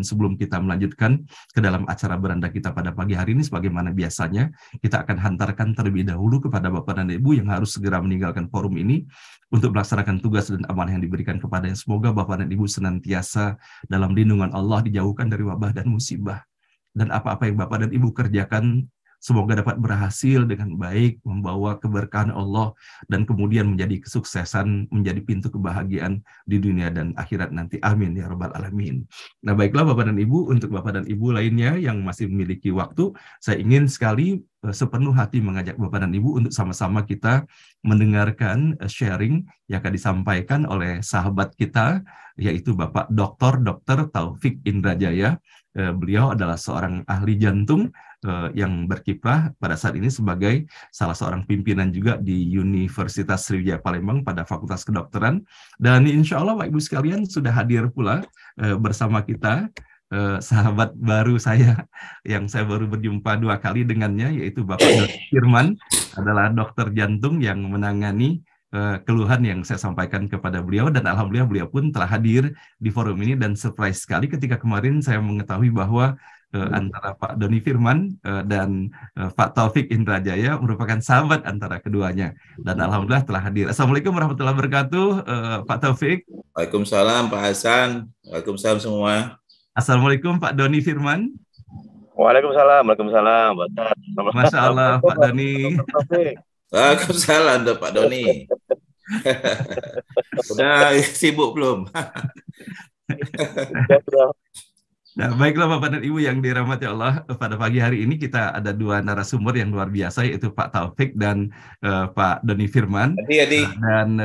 Dan sebelum kita melanjutkan ke dalam acara beranda kita pada pagi hari ini, sebagaimana biasanya, kita akan hantarkan terlebih dahulu kepada Bapak dan Ibu yang harus segera meninggalkan forum ini untuk melaksanakan tugas dan amanah yang diberikan kepadanya. Semoga Bapak dan Ibu senantiasa dalam lindungan Allah, dijauhkan dari wabah dan musibah. Dan apa-apa yang Bapak dan Ibu kerjakan, semoga dapat berhasil dengan baik, membawa keberkahan Allah, dan kemudian menjadi kesuksesan, menjadi pintu kebahagiaan di dunia dan akhirat nanti. Amin ya rabbal alamin. Nah baiklah Bapak dan Ibu, untuk Bapak dan Ibu lainnya yang masih memiliki waktu, saya ingin sekali sepenuh hati mengajak Bapak dan Ibu untuk sama-sama kita mendengarkan sharing yang akan disampaikan oleh sahabat kita, yaitu Bapak Dr. Taufik Indrajaya. Beliau adalah seorang ahli jantung yang berkiprah pada saat ini sebagai salah seorang pimpinan juga di Universitas Sriwijaya Palembang pada Fakultas Kedokteran. Dan insya Allah Bapak Ibu sekalian sudah hadir pula bersama kita sahabat baru saya yang saya baru berjumpa 2 kali dengannya, yaitu Bapak Doni Firman, adalah dokter jantung yang menangani keluhan yang saya sampaikan kepada beliau, dan alhamdulillah beliau pun telah hadir di forum ini. Dan surprise sekali ketika kemarin saya mengetahui bahwa antara Pak Doni Firman dan Pak Taufik Indrajaya merupakan sahabat antara keduanya, dan alhamdulillah telah hadir. Assalamualaikum warahmatullahi wabarakatuh, Pak Taufik. Waalaikumsalam Pak Hasan. Waalaikumsalam semua. Assalamualaikum Pak Doni Firman. Waalaikumsalam. Masya Allah Pak Doni. Waalaikumsalam Pak Doni. Sudah sibuk belum? Nah, baiklah Bapak dan Ibu yang dirahmati Allah, pada pagi hari ini kita ada 2 narasumber yang luar biasa, yaitu Pak Taufik dan Pak Doni Firman. Dan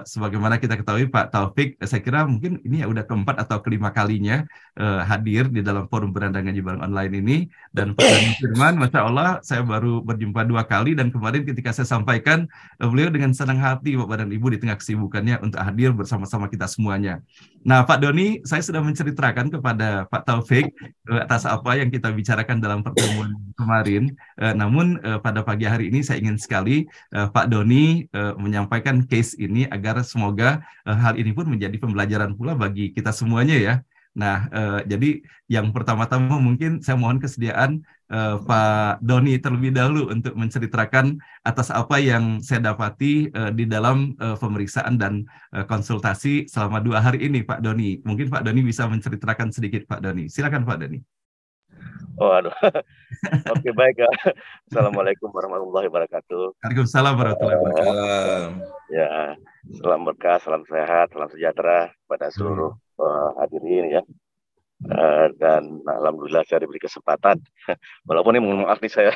sebagaimana kita ketahui Pak Taufik, saya kira mungkin ini ya udah keempat atau kelima kalinya hadir di dalam forum beranda ngaji bareng online ini. Dan Pak Doni Firman, Masya Allah, saya baru berjumpa 2 kali, dan kemarin ketika saya sampaikan, beliau dengan senang hati Bapak dan Ibu di tengah kesibukannya untuk hadir bersama-sama kita semuanya. Nah Pak Doni, saya sudah menceritakan kepada Pak Taufik atas apa yang kita bicarakan dalam pertemuan kemarin. Namun pada pagi hari ini saya ingin sekali Pak Doni menyampaikan case ini agar semoga hal ini pun menjadi pembelajaran pula bagi kita semuanya ya. Nah, jadi yang pertama-tama mungkin saya mohon kesediaan Pak Doni terlebih dahulu untuk menceritakan atas apa yang saya dapati di dalam pemeriksaan dan konsultasi selama 2 hari ini, Pak Doni. Mungkin Pak Doni bisa menceritakan sedikit, Pak Doni. Silakan, Pak Doni. Oh, aduh. Oke, baik. Assalamualaikum warahmatullahi wabarakatuh. Waalaikumsalam warahmatullahi wabarakatuh. Ya, salam berkah, salam sehat, salam sejahtera pada seluruh hadirin ya. Dan alhamdulillah saya diberi kesempatan, walaupun ini mohon maaf nih saya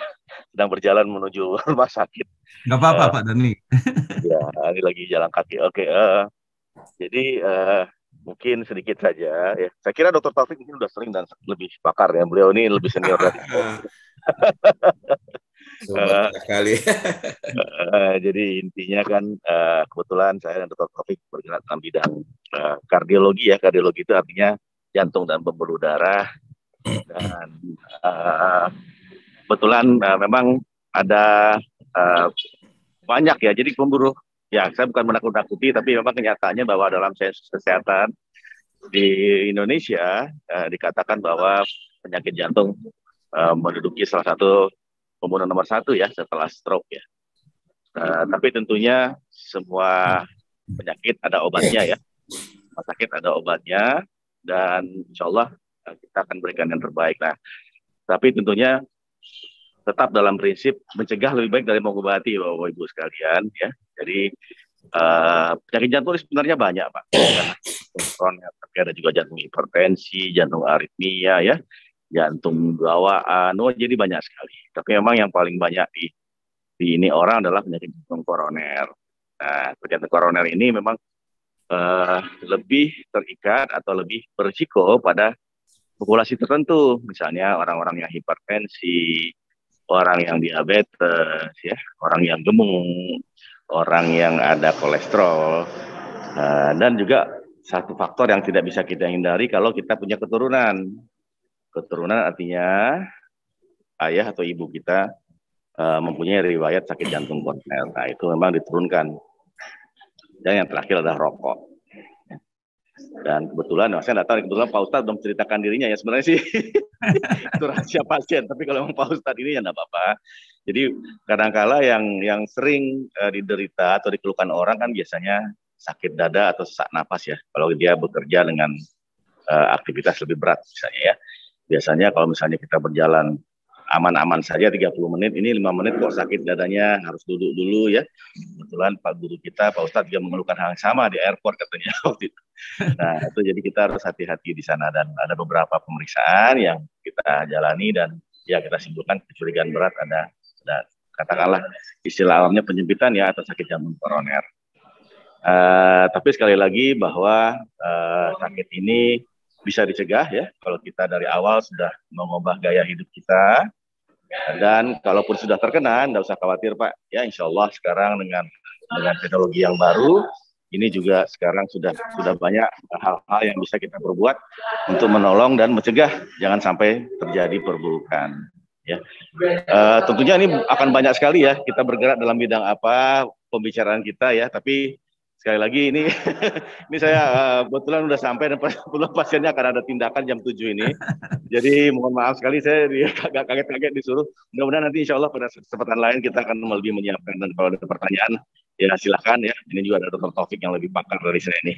sedang berjalan menuju rumah sakit. Nggak apa-apa Pak Doni. Ya, ini lagi jalan kaki. Oke, jadi mungkin sedikit saja ya. Saya kira Dr. Taufik mungkin sudah sering dan lebih pakar ya. Beliau ini lebih senior dari sekali. Jadi intinya kan kebetulan saya dan Dr. Taufik bergerak dalam bidang kardiologi ya. Kardiologi itu artinya jantung dan pembuluh darah. Dan kebetulan memang ada banyak ya. Jadi pembuluh, ya saya bukan menakut-nakuti, tapi memang kenyataannya bahwa dalam sains kesehatan di Indonesia dikatakan bahwa penyakit jantung menduduki salah satu pembunuh nomor 1 ya setelah stroke ya. Tapi tentunya semua penyakit ada obatnya ya. Rumah sakit ada obatnya, dan insya Allah kita akan berikan yang terbaik. Nah, tapi tentunya tetap dalam prinsip mencegah lebih baik dari mengobati, Bapak Ibu sekalian ya. Jadi penyakit jantung sebenarnya banyak Pak. Tapi ada juga jantung hipertensi, jantung aritmia ya, jantung bawaan. Jadi banyak sekali. Tapi memang yang paling banyak di ini orang adalah penyakit jantung koroner. Nah, penyakit koroner ini memang lebih terikat atau lebih berisiko pada populasi tertentu, misalnya orang-orang yang hipertensi, orang yang diabetes, ya, orang yang gemuk, orang yang ada kolesterol, dan juga satu faktor yang tidak bisa kita hindari kalau kita punya keturunan. Keturunan artinya ayah atau ibu kita mempunyai riwayat sakit jantung koroner. Nah, itu memang diturunkan. Dan yang terakhir adalah rokok. Dan kebetulan, saya nggak tahu, kebetulan Pak Ustadz belum ceritakan dirinya ya, sebenarnya sih itu rahasia pasien, tapi kalau memang Pak Ustadz ini ya nggak apa-apa. Jadi kadang-kala yang sering diderita atau dikeluhkan orang kan biasanya sakit dada atau sesak napas ya, kalau dia bekerja dengan aktivitas lebih berat misalnya ya. Biasanya kalau misalnya kita berjalan aman-aman saja 30 menit, ini 5 menit kok sakit dadanya, harus duduk dulu ya. Kebetulan Pak Guru kita, Pak Ustadz juga mengeluhkan hal yang sama di airport katanya waktu itu. Nah itu jadi kita harus hati-hati di sana, dan ada beberapa pemeriksaan yang kita jalani dan ya kita simpulkan kecurigaan berat ada katakanlah istilah awamnya penyempitan ya atau sakit jantung koroner. Tapi sekali lagi bahwa sakit ini bisa dicegah ya kalau kita dari awal sudah mengubah gaya hidup kita, dan kalaupun sudah terkena tidak usah khawatir Pak ya, insya Allah sekarang dengan teknologi yang baru ini juga sekarang sudah banyak hal-hal yang bisa kita perbuat untuk menolong dan mencegah jangan sampai terjadi perburukan ya. Tentunya ini akan banyak sekali ya kita bergerak dalam bidang apa pembicaraan kita ya, tapi sekali lagi ini saya kebetulan udah sampai dan pasiennya akan ada tindakan jam 7 ini. Jadi mohon maaf sekali saya agak kaget-kaget disuruh. Mudah-mudahan nanti insya Allah pada kesempatan lain kita akan lebih menyiapkan, dan kalau ada pertanyaan ya silakan ya. Ini juga ada Dr. Taufik yang lebih pakar dari saya ini.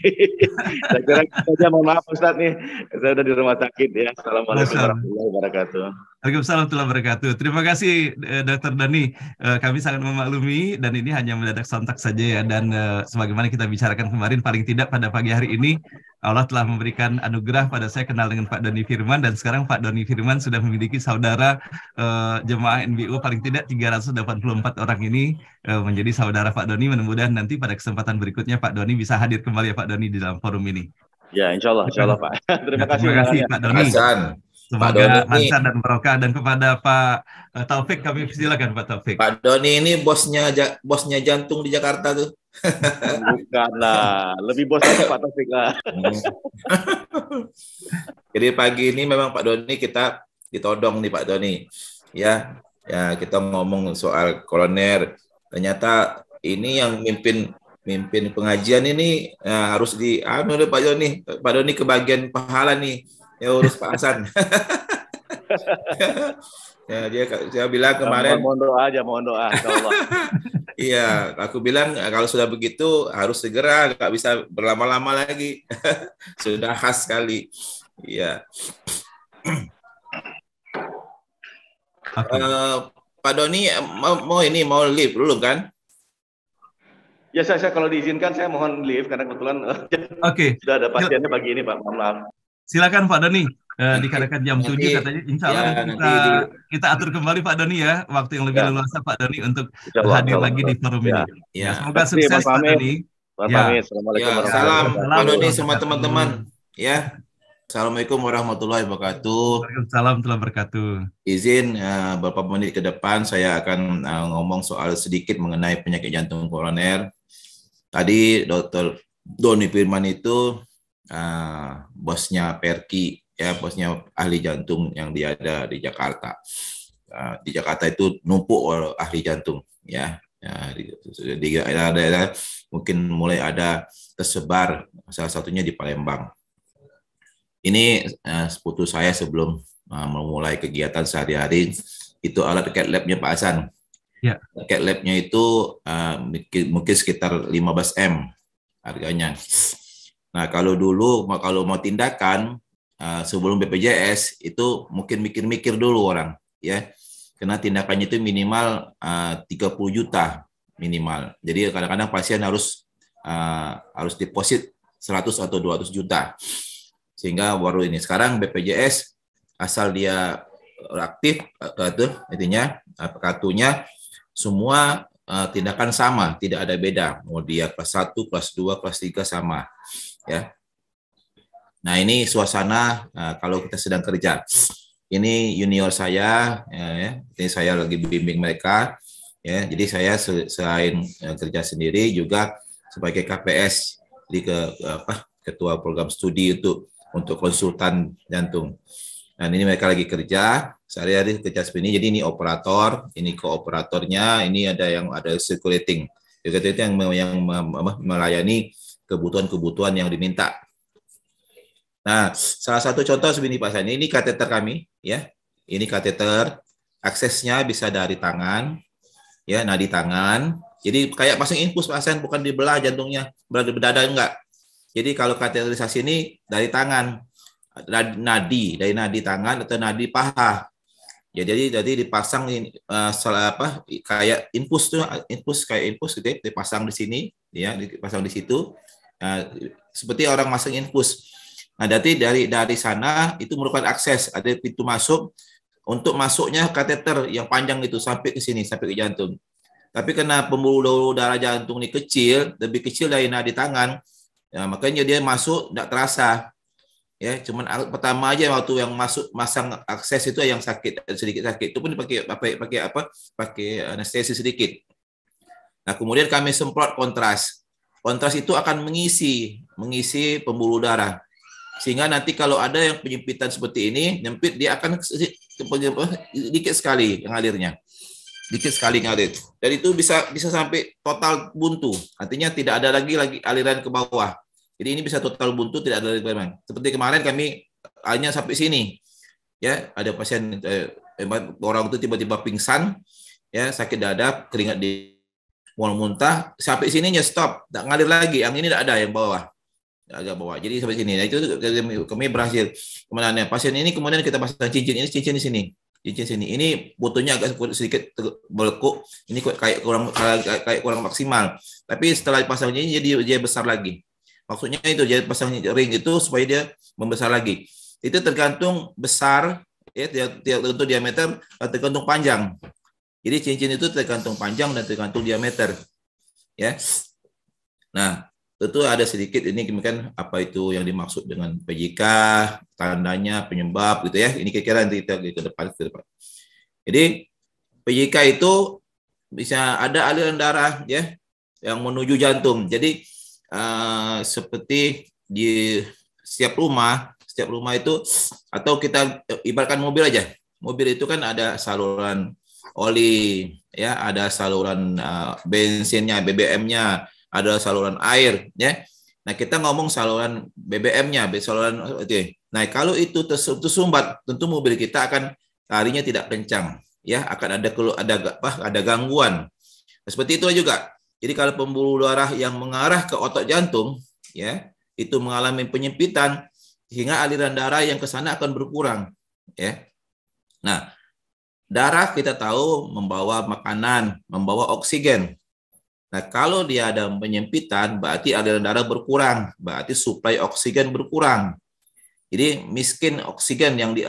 Saya kira saja, mohon maaf Ustadz nih. Saya udah di rumah sakit ya. Assalamualaikum warahmatullahi wabarakatuh. Waalaikumsalam warahmatullahi wabarakatuh. Terima kasih Dr. Dani. Kami sangat memaklumi dan ini hanya mendadak sontak saja ya, dan sebagaimana kita bicarakan kemarin, paling tidak pada pagi hari ini Allah telah memberikan anugerah pada saya kenal dengan Pak Doni Firman, dan sekarang Pak Doni Firman sudah memiliki saudara jemaah NBU paling tidak 384 orang ini menjadi saudara Pak Doni. Mudah-mudahan nanti pada kesempatan berikutnya Pak Doni bisa hadir kembali ya Pak Doni di dalam forum ini. Ya, insya Allah Pak. Terima kasih Pak Doni. Semoga lancar dan barokah. Dan kepada Pak Taufik kami silakan Pak Taufik. Pak Doni ini bosnya jantung di Jakarta tuh. Bukan lah, lebih bos lagi Pak Taufik lah. Jadi pagi ini memang Pak Doni kita ditodong nih Pak Doni. Ya kita ngomong soal koroner. Ternyata ini yang mimpin pengajian ini harus Pak Doni kebagian pahala nih. Ya urus Pak Hasan. Ya saya bilang kemarin. Mohon doa. Allah. Iya, aku bilang kalau sudah begitu harus segera, nggak bisa berlama-lama lagi. Sudah khas sekali. Iya. Pak Doni mau leave dulu kan? Ya saya kalau diizinkan saya mohon leave karena kebetulan sudah ada pasiennya pagi ini Pak. Mohon maaf. Silakan Pak Doni, dikatakan jam 7 katanya, insya Allah kita atur kembali Pak Doni ya, waktu yang lebih leluasa Pak Doni untuk hadir lagi di forum ini. Ya. Semoga sukses Pak Doni. Salam Pak Doni sama teman-teman. Ya, Assalamualaikum warahmatullahi wabarakatuh. Waalaikumsalam warahmatullahi wabarakatuh. Izin beberapa menit ke depan saya akan ngomong soal sedikit mengenai penyakit jantung koroner. Tadi Dr. Doni Firman itu bosnya Perki ya, bosnya ahli jantung yang dia ada di Jakarta. Di Jakarta itu numpuk ahli jantung ya. Di daerah mungkin mulai ada tersebar, salah satunya di Palembang. Ini seputu saya sebelum memulai kegiatan sehari-hari itu alat CAT lab-nya Pak Hasan. Ya. CAT lab-nya itu mungkin sekitar 15 M harganya. Nah, kalau mau tindakan sebelum BPJS itu mungkin mikir-mikir dulu orang, ya. Karena tindakannya itu minimal 30 juta minimal. Jadi kadang-kadang pasien harus deposit 100 atau 200 juta. Sehingga baru ini. Sekarang BPJS asal dia aktif intinya kartunya semua tindakan sama, tidak ada beda. Mau dia kelas 1, kelas 2, kelas 3 sama. Ya. Nah ini suasana kalau kita sedang kerja. Ini junior saya, ini saya lagi bimbing mereka. Ya, jadi saya selain kerja sendiri juga sebagai KPS di ketua program studi untuk konsultan jantung. Dan ini mereka lagi kerja, sehari-hari kerja seperti ini. Jadi ini operator, ini kooperatornya, ini ada circulating. Circulating yang melayani kebutuhan-kebutuhan yang diminta. Nah, salah satu contoh seperti ini Pak Sani, ini kateter kami, ya. Ini kateter, aksesnya bisa dari tangan, ya, nadi tangan. Jadi kayak pasang infus Pak Hasan, bukan dibelah jantungnya, berdada enggak. Jadi kalau kateterisasi ini dari tangan, dari nadi tangan atau nadi paha. Ya, jadi dipasang kayak infus tuh, kayak infus gitu ya, dipasang di sini, ya, dipasang di situ. Nah, seperti orang masang infus. Nah, jadi dari sana itu merupakan akses, ada pintu masuk untuk masuknya kateter yang panjang itu sampai ke sini, sampai ke jantung. Tapi karena pembuluh darah jantung ini kecil, lebih kecil dari nadi tangan, ya, makanya dia masuk tidak terasa. Ya, cuman pertama aja waktu yang masang akses itu yang sedikit sakit. Itu pun pakai anestesi sedikit. Nah, kemudian kami semprot kontras. Kontras itu akan mengisi pembuluh darah. Sehingga nanti kalau ada yang penyempitan seperti ini, nyempit dia akan sedikit sekali ngalirnya. Dikit sekali ngalir. Dan itu bisa sampai total buntu. Artinya tidak ada lagi aliran ke bawah. Jadi ini bisa total buntu, tidak ada aliran. Seperti kemarin kami hanya sampai sini. Ya, ada pasien orang itu tiba-tiba pingsan, ya, sakit dada, keringat di mual-muntah, sampai sininya stop, tidak ngalir lagi. Yang ini tidak ada yang bawah. Agak bawah. Jadi sampai sini. Nah, itu kami berhasil. Kemudian pasien ini kemudian kita pasang cincin di sini. Cincin sini. Ini butuhnya agak sedikit belekuk. Ini kayak kurang maksimal. Tapi setelah dipasang ini dia besar lagi. Maksudnya itu jadi pasang ring itu supaya dia membesar lagi. Itu tergantung besar, ya, tergantung diameter, tergantung panjang. Jadi cincin itu tergantung panjang dan tergantung diameter. Ya. Nah, tentu ada sedikit ini kan apa itu yang dimaksud dengan PJK, tandanya, penyebab gitu ya. Ini kira-kira nanti kita ke depan. Jadi PJK itu bisa ada aliran darah ya yang menuju jantung. Jadi seperti di setiap rumah itu, atau kita ibaratkan mobil aja. Mobil itu kan ada saluran oli, ya, ada saluran bensinnya, BBM-nya, ada saluran air, ya. Nah, kita ngomong saluran BBM-nya, saluran itu. Nah, kalau itu tersumbat, tentu mobil kita akan larinya tidak kencang, ya, akan ada gangguan. Seperti itu juga. Jadi kalau pembuluh darah yang mengarah ke otot jantung, ya, itu mengalami penyempitan, sehingga aliran darah yang ke sana akan berkurang, ya. Nah, darah kita tahu membawa makanan, membawa oksigen. Nah, kalau dia ada penyempitan, berarti aliran darah berkurang, berarti suplai oksigen berkurang. Jadi miskin oksigen yang di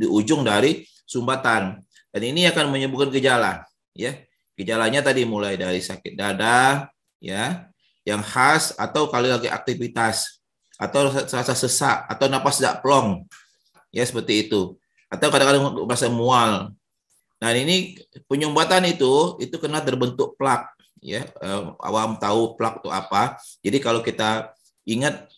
ujung dari sumbatan. Dan ini akan menyebabkan gejala, ya. Gejalanya tadi mulai dari sakit dada, ya, yang khas, atau kalau lagi aktivitas, atau rasa sesak, atau napas tidak plong, ya, seperti itu. Atau kadang-kadang merasa mual. Nah, ini penyumbatan itu kena terbentuk plak, ya. Awam tahu plak itu apa? Jadi kalau kita ingat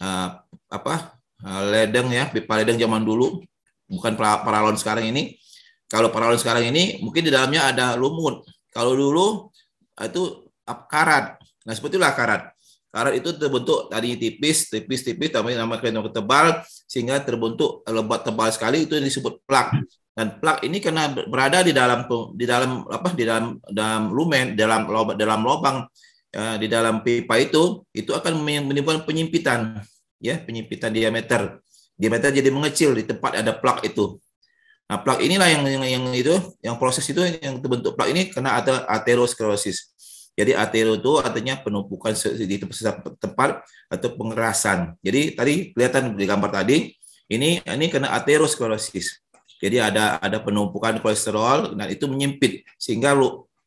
ledeng, ya, pipa ledeng zaman dulu, bukan paralon sekarang ini. Kalau paralon sekarang ini mungkin di dalamnya ada lumut. Kalau dulu itu karat. Nah, seperti itulah karat. Karat itu terbentuk tadi tipis, tapi namanya tebal, sehingga terbentuk lebat tebal sekali, itu yang disebut plak. Dan plak ini karena berada di dalam lumen, dalam lubang di dalam pipa itu akan menimbulkan penyempitan, ya, penyempitan diameter. Diameter jadi mengecil di tempat ada plak itu. Nah, plak inilah yang proses itu yang terbentuk plak ini karena ada aterosklerosis. Jadi atero itu artinya penumpukan di tempat atau pengerasan. Jadi tadi kelihatan di gambar tadi ini kena aterosklerosis. Jadi ada penumpukan kolesterol dan itu menyempit sehingga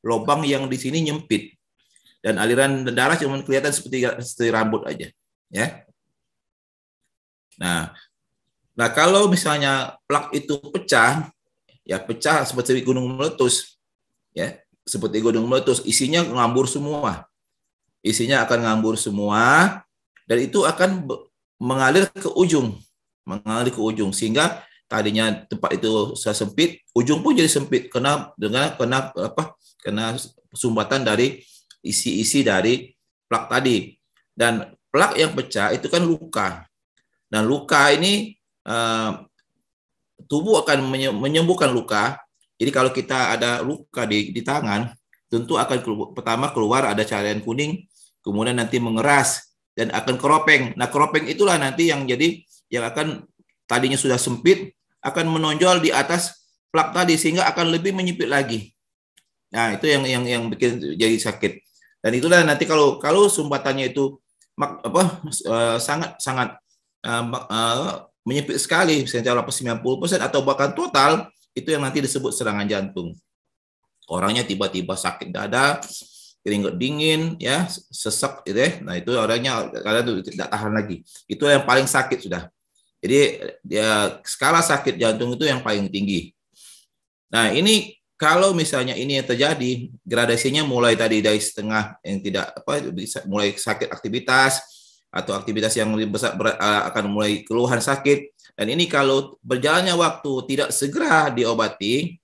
lubang yang di sini nyempit dan aliran darah cuma kelihatan seperti rambut aja, ya. Nah, kalau misalnya plak itu pecah, ya pecah seperti gunung meletus, ya, seperti gunung meletus, isinya ngambur semua. Isinya akan ngambur semua dan itu akan mengalir ke ujung, sehingga tadinya tempat itu sempit, ujung pun jadi sempit kena sumbatan dari isi dari plak tadi. Dan plak yang pecah itu kan luka. Dan luka ini tubuh akan menyembuhkan luka. Jadi kalau kita ada luka di tangan, tentu akan pertama keluar ada cairan kuning, kemudian nanti mengeras dan akan keropeng. Nah, keropeng itulah nanti yang akan tadinya sudah sempit akan menonjol di atas plak tadi sehingga akan lebih menyempit lagi. Nah, itu yang bikin jadi sakit. Dan itulah nanti kalau sumbatannya itu sangat menyempit sekali, misalnya 90% atau bahkan total, itu yang nanti disebut serangan jantung. Orangnya tiba-tiba sakit dada, keringat dingin, ya, sesak, gitu ya. Nah, itu orangnya kadang tidak tahan lagi. Itu yang paling sakit sudah. Jadi skala sakit jantung itu yang paling tinggi. Nah, ini kalau misalnya ini yang terjadi, gradasinya mulai tadi dari setengah yang tidak bisa mulai sakit aktivitas atau aktivitas yang lebih besar akan mulai keluhan sakit. Dan ini kalau berjalannya waktu tidak segera diobati,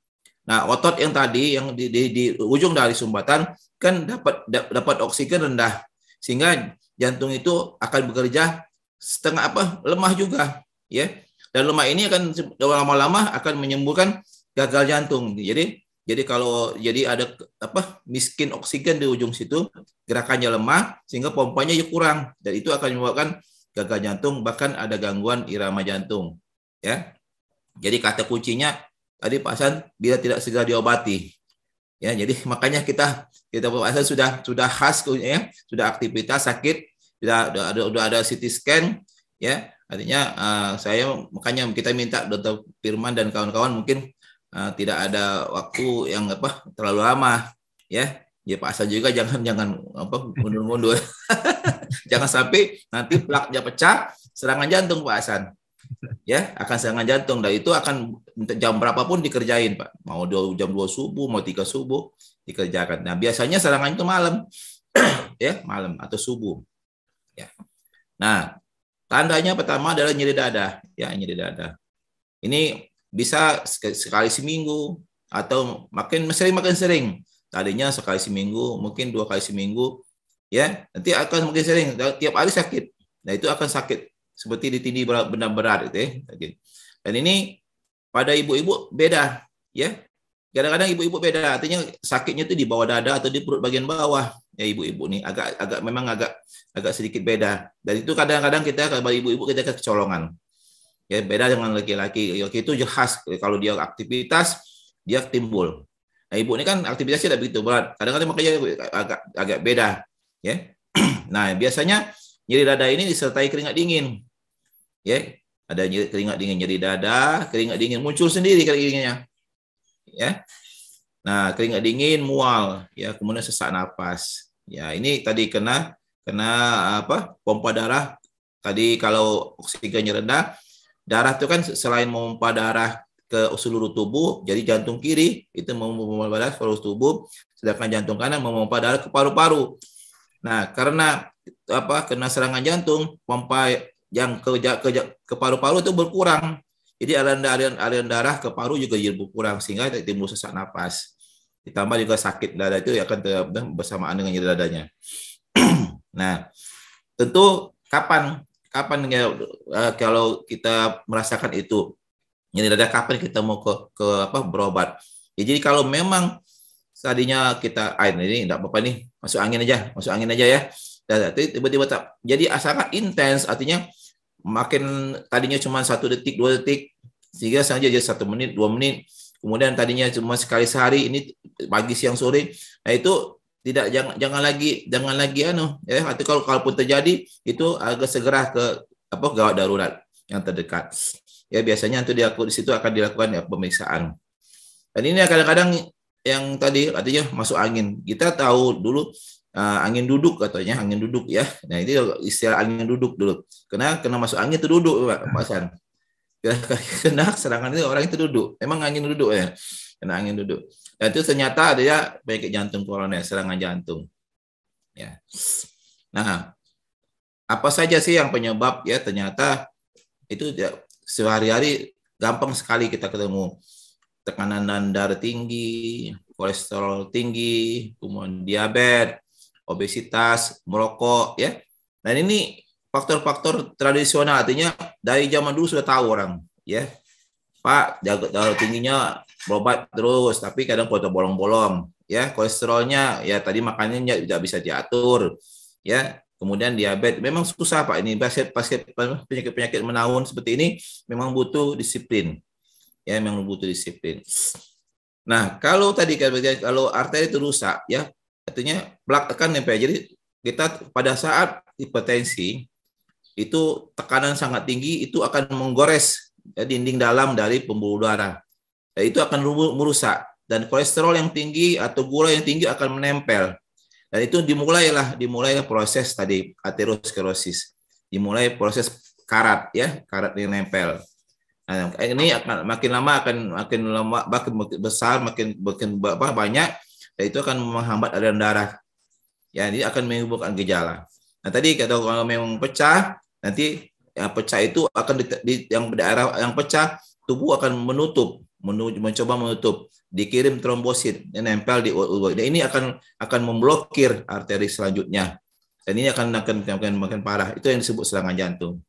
nah otot yang tadi yang di ujung dari sumbatan kan dapat oksigen rendah, sehingga jantung itu akan bekerja setengah lemah juga, ya. Dan lemah ini akan lama-lama akan menyembuhkan gagal jantung. Jadi kalau ada miskin oksigen di ujung situ, gerakannya lemah sehingga pompanya kurang, dan itu akan menyebabkan gagal jantung, bahkan ada gangguan irama jantung, ya. Jadi kata kuncinya tadi Pak Hasan, bila tidak segera diobati, ya. Jadi makanya kita Pak Hasan sudah khas, ya, sudah aktivitas sakit, sudah ada CT scan, ya. Artinya makanya kita minta Dr. Firman dan kawan-kawan mungkin tidak ada waktu yang terlalu lama, ya. Ya Pak Hasan juga jangan mundur-mundur. Jangan sampai nanti plaknya pecah, serangan jantung Pak Hasan. Ya, akan serangan jantung, dan itu akan jam berapapun dikerjain, Pak. Mau jam 2 subuh, mau 3 subuh dikerjakan. Nah, biasanya serangan itu malam. Ya, malam atau subuh. Ya. Nah, tandanya pertama adalah nyeri dada, ya, nyeri dada. Ini bisa sekali seminggu atau makin sering. Tadinya sekali seminggu, mungkin 2 kali seminggu, ya. Nanti akan makin sering, tiap hari sakit. Nah, itu akan sakit seperti ditindih benda berat, gitu, ya. Dan ini pada ibu-ibu beda, ya. Kadang-kadang ibu-ibu beda, artinya sakitnya itu di bawah dada atau di perut bagian bawah, ya ibu-ibu nih memang agak sedikit beda. Dan itu kadang-kadang kita kalau ibu-ibu kita kecolongan. Ya, beda dengan laki-laki. Laki itu khas, kalau dia aktivitas dia timbul. Nah, ibu ini kan aktivitasnya tidak begitu berat. Kadang-kadang makanya agak beda, ya. Nah, biasanya nyeri dada ini disertai keringat dingin. Ya, ada keringat dingin, nyeri dada, keringat dingin muncul sendiri keringat dinginnya. Ya. Nah, keringat dingin, mual, ya, kemudian sesak napas. Ya, ini tadi kena pompa darah. Tadi kalau oksigennya rendah, darah itu kan selain memompa darah ke seluruh tubuh, jadi jantung kiri itu memompa darah ke seluruh tubuh, sedangkan jantung kanan memompa darah ke paru-paru. Nah, karena kena serangan jantung, pompa yang ke paru-paru itu berkurang. Jadi aliran darah ke paru juga jadi berkurang sehingga timbul sesak napas. Ditambah juga sakit dada itu akan bersamaan dengan nyeri dadanya. Nah, tentu kapan ya, kalau kita merasakan itu nyeri dada, kapan kita mau ke berobat. Ya, jadi kalau memang tadinya kita ini enggak apa-apa nih, masuk angin aja ya. Dan tiba-tiba jadi sangat intens, artinya makin tadinya cuma 1 detik 2 detik sehingga saja jadi 1 menit 2 menit, kemudian tadinya cuma sekali sehari, ini pagi siang sore. Nah, itu jangan lagi ya, atau kalaupun terjadi itu agak segera ke gawat darurat yang terdekat. Ya, biasanya itu di situ akan dilakukan ya pemeriksaan. Dan ini kadang-kadang yang tadi artinya masuk angin. Kita tahu dulu angin duduk katanya, angin duduk ya. Nah, ini istilah angin duduk dulu. Kena masuk angin itu duduk, Pak Hasan. Kena serangan itu orang itu duduk. Emang angin duduk ya. Kena angin duduk. Dan itu ternyata ada penyakit jantung koroner, serangan jantung. Ya. Nah, apa saja sih yang penyebab ya? Ternyata itu ya, sehari-hari gampang sekali kita ketemu. Tekanan darah tinggi, kolesterol tinggi, kemudian diabetes, obesitas, merokok, ya. Dan ini faktor-faktor tradisional, artinya dari zaman dulu sudah tahu orang, ya. Pak, darah tingginya berobat terus, tapi kadang foto bolong-bolong, ya. Kolesterolnya, ya tadi makanannya tidak bisa diatur, ya. Kemudian diabetes, memang susah Pak ini. Penyakit-penyakit menaun seperti ini memang butuh disiplin, ya, memang butuh disiplin. Nah, kalau tadi kalau arteri itu rusak, ya, artinya plak akan nempel. Jadi kita pada saat hipertensi itu tekanan sangat tinggi, itu akan menggores dinding dalam dari pembuluh darah. Dan itu akan merusak, dan kolesterol yang tinggi atau gula yang tinggi akan menempel. Dan itu dimulailah proses tadi aterosklerosis. Dimulai proses karat, ya, karat yang nempel. Nah, ini akan makin lama makin besar, makin banyak, dan itu akan menghambat aliran darah. Ya, ini akan menimbulkan gejala. Nah, tadi kalau memang pecah, nanti yang pecah itu akan yang daerah yang pecah, tubuh akan mencoba menutup, dikirim trombosit yang nempel di dan ini akan memblokir arteri selanjutnya. Dan ini akan makin parah. Itu yang disebut serangan jantung.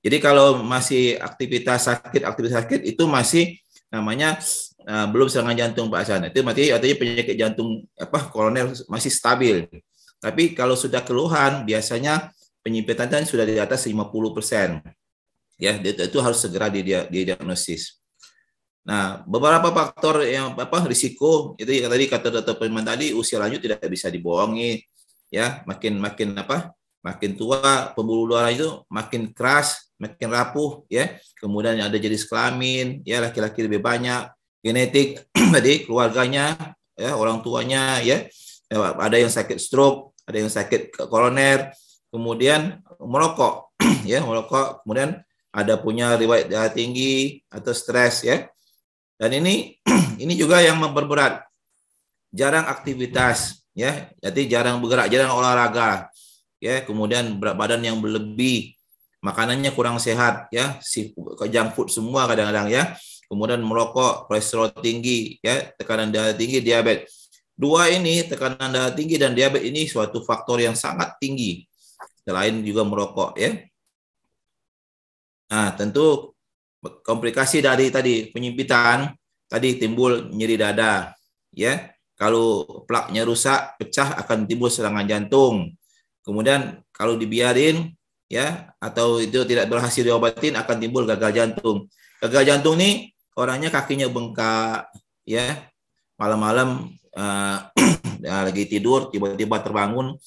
Jadi kalau masih aktivitas sakit itu masih namanya belum serangan jantung Pak Hasan. Itu artinya penyakit jantung koroner masih stabil. Tapi kalau sudah keluhan, biasanya penyempitan sudah di atas 50%. Ya, itu harus segera didiagnosis. Nah, beberapa faktor yang risiko itu yang tadi kata Dr. Firman tadi, usia lanjut tidak bisa dibohongi. Ya, makin tua pembuluh darah itu makin keras, makin rapuh, ya. Kemudian ada jenis kelamin, ya, laki-laki lebih banyak, genetik tadi keluarganya, ya, orang tuanya, ya. Ada yang sakit stroke, ada yang sakit koroner, kemudian merokok, ya, merokok, kemudian ada punya riwayat darah tinggi atau stres, ya. Dan ini juga yang memperberat, jarang aktivitas, ya, jadi jarang bergerak, jarang olahraga, ya, kemudian berat badan yang berlebih, makanannya kurang sehat, ya, junk food semua kadang-kadang, ya, kemudian merokok, kolesterol tinggi, ya, tekanan darah tinggi, diabetes. Dua ini, tekanan darah tinggi dan diabetes ini suatu faktor yang sangat tinggi, selain juga merokok, ya. Nah, tentu komplikasi dari tadi penyempitan, tadi timbul nyeri dada, ya. Kalau plaknya rusak, pecah, akan timbul serangan jantung. Kemudian kalau dibiarin, ya, atau itu tidak berhasil diobatin, akan timbul gagal jantung. Gagal jantung nih orangnya kakinya bengkak, ya, malam-malam lagi tidur tiba-tiba terbangun,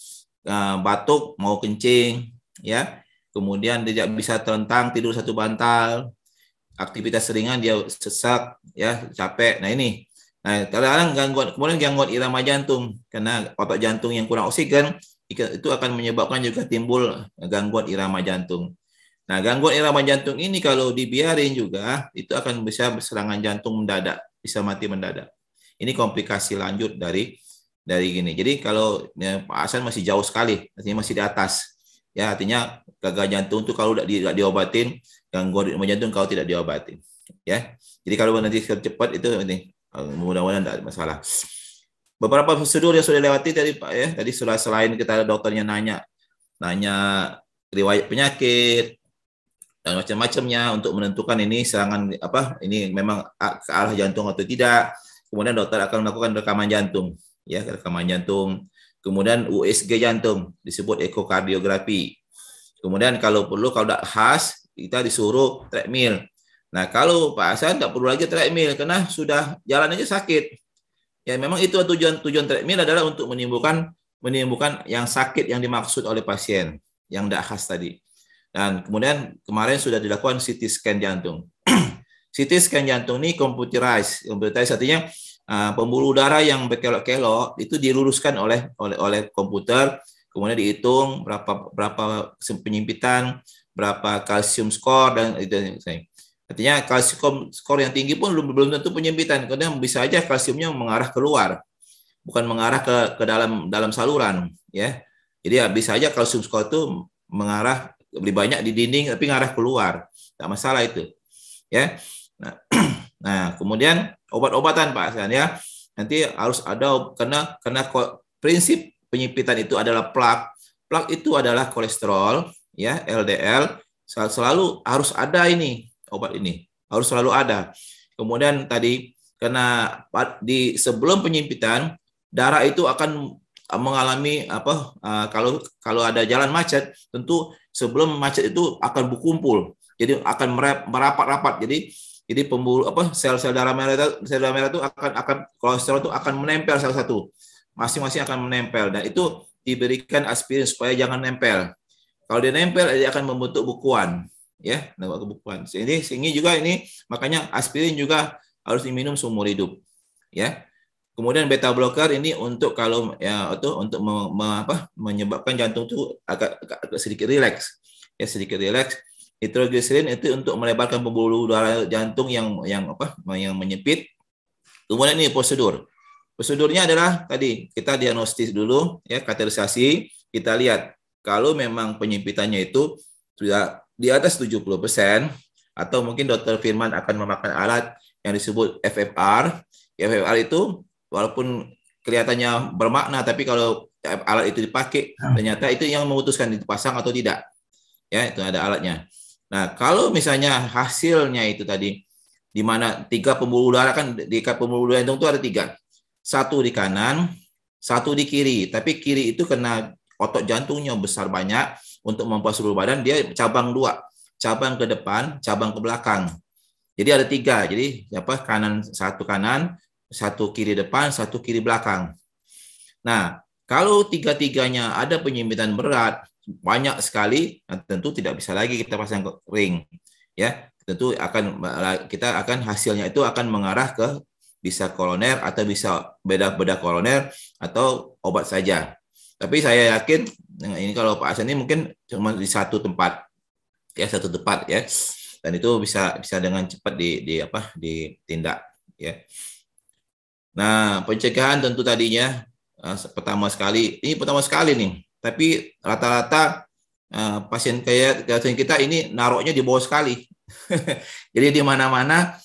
batuk, mau kencing, ya, kemudian tidak bisa terentang, tidur satu bantal, aktivitas ringan dia sesak, ya, capek. Nah ini, kadang-kadang gangguan irama jantung, karena otot jantung yang kurang oksigen itu akan menyebabkan juga timbul gangguan irama jantung. Nah, gangguan irama jantung ini kalau dibiarin juga itu akan bisa serangan jantung mendadak, bisa mati mendadak. Ini komplikasi lanjut dari gini. Jadi kalau Pak Hasan masih jauh sekali, artinya masih di atas. Ya, artinya gagal jantung itu kalau tidak diobatin, gangguan irama jantung kalau tidak diobatin. Ya. Jadi kalau nanti cepat itu ini mudah-mudahan tidak ada masalah. Beberapa prosedur yang sudah dilewati tadi Pak, ya. Tadi sudah, selain kita dokternya nanya riwayat penyakit dan macam-macamnya untuk menentukan ini serangan ini memang ke arah jantung atau tidak. Kemudian dokter akan melakukan rekaman jantung, ya, rekaman jantung. Kemudian USG jantung, disebut ekokardiografi. Kemudian kalau perlu, kalau tidak khas, kita disuruh treadmill. Nah, kalau Pak Hasan tidak perlu lagi treadmill karena sudah jalan aja sakit. Ya, memang itu tujuan treadmill adalah untuk menimbulkan yang sakit yang dimaksud oleh pasien, yang tidak khas tadi. Dan kemudian kemarin sudah dilakukan CT scan jantung. CT scan jantung ini computerized artinya pembuluh darah yang berkelok-kelok itu diluruskan oleh komputer, kemudian dihitung berapa penyempitan, berapa kalsium skor, dan itu. Artinya kalsium skor yang tinggi pun belum tentu penyempitan, karena bisa aja kalsiumnya mengarah keluar, bukan mengarah ke dalam saluran, ya. Jadi ya, bisa aja kalsium skor itu mengarah lebih banyak di dinding tapi mengarah keluar, tidak masalah itu, ya. Nah, kemudian obat-obatan Pak Hasan, ya, nanti harus ada karena prinsip penyempitan itu adalah plak itu adalah kolesterol, ya LDL, selalu harus ada ini obat ini, harus selalu ada. Kemudian tadi karena di sebelum penyempitan darah itu akan mengalami kalau ada jalan macet, tentu sebelum macet itu akan berkumpul, jadi akan merapat-rapat. Jadi pembuluh sel-sel darah merah itu akan kolesterol itu akan menempel salah satu, masing-masing akan menempel, dan itu diberikan aspirin supaya jangan nempel. Kalau dia nempel, dia akan membentuk bukuan, ya, bukuan. Sehingga juga ini makanya aspirin juga harus diminum seumur hidup, ya. Kemudian beta blocker ini untuk kalau ya untuk menyebabkan jantung itu agak sedikit rileks, ya, sedikit rileks. Nitroglycerin itu untuk melebarkan pembuluh darah jantung yang menyempit. Kemudian ini prosedurnya adalah tadi kita diagnostis dulu, ya, kateterisasi. Kita lihat kalau memang penyempitannya itu sudah di atas 70%, atau mungkin Dr. Firman akan memakai alat yang disebut FFR. FFR itu walaupun kelihatannya bermakna, tapi kalau alat itu dipakai, ternyata itu yang memutuskan dipasang atau tidak. Ya, itu ada alatnya. Nah, kalau misalnya hasilnya itu tadi, di mana 3 pembuluh darah, kan di pembuluh darah jantung itu ada 3. 1 di kanan, 1 di kiri. Tapi kiri itu karena otot jantungnya besar banyak untuk membuat seluruh badan, dia cabang 2. Cabang ke depan, cabang ke belakang. Jadi ada 3. Jadi kanan, 1 kanan, 1 kiri depan, 1 kiri belakang. Nah, kalau 3-tiganya ada penyempitan berat, banyak sekali, tentu tidak bisa lagi kita pasang ring, ya. Tentu kita akan hasilnya itu akan mengarah ke bisa koloner atau bisa bedah koloner atau obat saja. Tapi saya yakin ini kalau Pak Hasan ini mungkin cuma di satu tempat, ya, dan itu bisa dengan cepat ditindak, ya. Nah, pencegahan tentu tadinya pertama sekali nih. Tapi rata-rata pasien kita ini naruhnya di bawah sekali. Jadi di mana-mana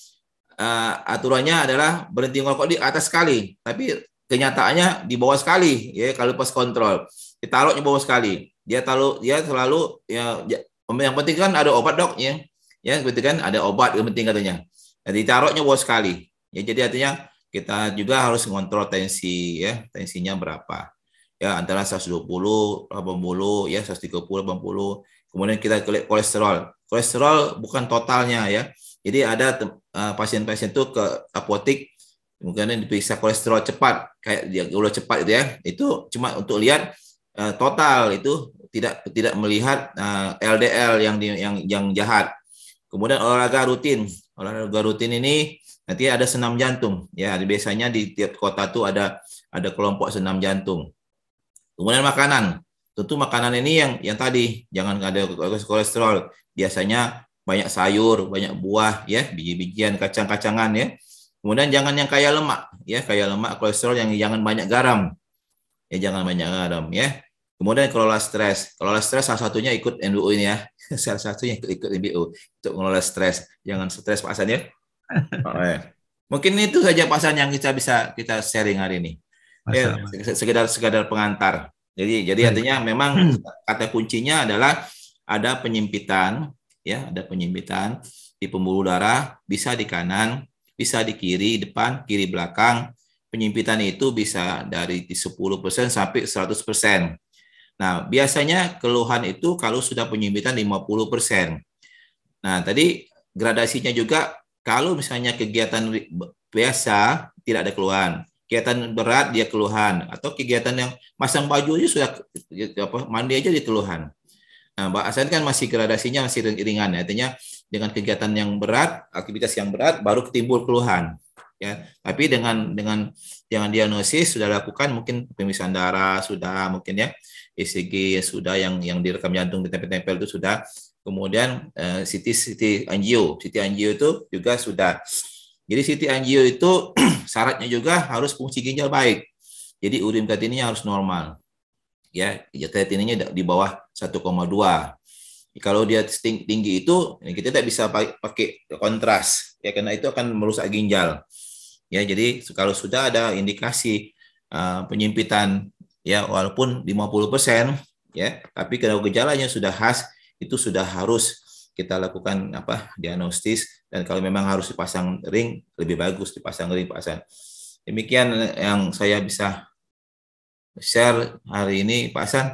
aturannya adalah berhenti merokok di atas sekali, tapi kenyataannya di bawah sekali, ya, kalau pas kontrol. Ditaruhnya di bawah sekali. Dia selalu ya, yang penting kan ada obat, Dok, ya. Ya, berarti kan ada obat yang penting katanya. Jadi taruhnya bawah sekali. Ya, jadi artinya kita juga harus mengontrol tensi, ya, tensinya berapa. Ya, antara 120, 80, ya, 130, 80. Kemudian kita lihat kolesterol. Kolesterol bukan totalnya, ya. Jadi ada pasien-pasien itu ke apotek, mungkin diperiksa kolesterol cepat, kayak gula cepat itu, ya. Itu cuma untuk lihat total, itu tidak melihat LDL yang jahat. Kemudian olahraga rutin. Olahraga rutin ini nanti ada senam jantung, ya. Biasanya di tiap kota tuh ada kelompok senam jantung. Kemudian makanan, tentu makanan ini yang tadi jangan ada kolesterol. Biasanya banyak sayur, banyak buah, ya, biji-bijian, kacang-kacangan, ya. Kemudian jangan yang kaya lemak, ya, kaya lemak, kolesterol yang jangan banyak garam, ya, jangan banyak garam, ya. Kemudian kelola stres salah satunya ikut NBU ini, ya, salah satunya ikut NBU untuk mengelola stres. Jangan stres, Pak Hasan, ya. Mungkin itu saja Pak Hasan yang bisa kita sharing hari ini. Ya, sekedar pengantar. Jadi artinya memang kata kuncinya adalah ada penyempitan, ya, ada penyempitan di pembuluh darah, bisa di kanan, bisa di kiri depan, kiri belakang. Penyempitan itu bisa dari 10% sampai 100%. Nah, biasanya keluhan itu kalau sudah penyempitan 50%. Nah, tadi gradasinya juga kalau misalnya kegiatan biasa tidak ada keluhan. Kegiatan berat dia keluhan, atau kegiatan yang masang baju aja sudah mandi aja dia keluhan. Nah, Mbak Hasan kan masih gradasinya masih ringan, artinya dengan kegiatan yang berat, aktivitas yang berat baru ketimbul keluhan, ya. Tapi dengan diagnosis sudah lakukan, mungkin pemeriksaan darah sudah, mungkin, ya, ECG sudah, yang direkam jantung ditempel-tempel itu sudah. Kemudian CT angio itu juga sudah. Jadi CT angio itu syaratnya juga harus fungsi ginjal baik. Jadi urin kreatinnya harus normal. Ya, kreatinnya di bawah 1,2. Kalau dia tinggi itu kita tidak bisa pakai kontras, ya, karena itu akan merusak ginjal. Ya, jadi kalau sudah ada indikasi penyempitan, ya, walaupun 50%, ya, tapi kalau gejalanya sudah khas, itu sudah harus kita lakukan diagnostis, dan kalau memang harus dipasang ring lebih bagus dipasang ring, Pak Hasan. Demikian yang saya bisa share hari ini, Pak Hasan.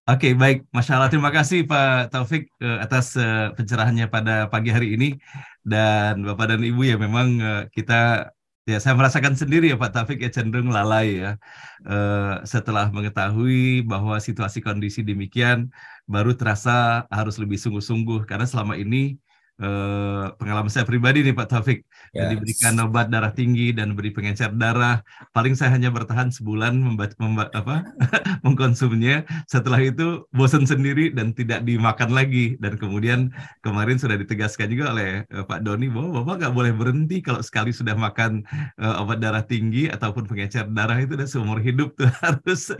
Oke, baik. Masya Allah, terima kasih Pak Taufik atas pencerahannya pada pagi hari ini. Dan Bapak dan Ibu ya memang kita, ya saya merasakan sendiri ya Pak Taufik ya cenderung lalai ya. Setelah mengetahui bahwa situasi kondisi demikian, baru terasa harus lebih sungguh-sungguh. Karena selama ini pengalaman saya pribadi nih Pak Taufik, diberikan obat darah tinggi dan beri pengencer darah, paling saya hanya bertahan sebulan mengkonsumnya. Setelah itu bosan sendiri dan tidak dimakan lagi. Dan kemudian kemarin sudah ditegaskan juga oleh Pak Doni bahwa Bapak nggak boleh berhenti kalau sekali sudah makan obat darah tinggi ataupun pengencer darah, itu udah seumur hidup tuh harus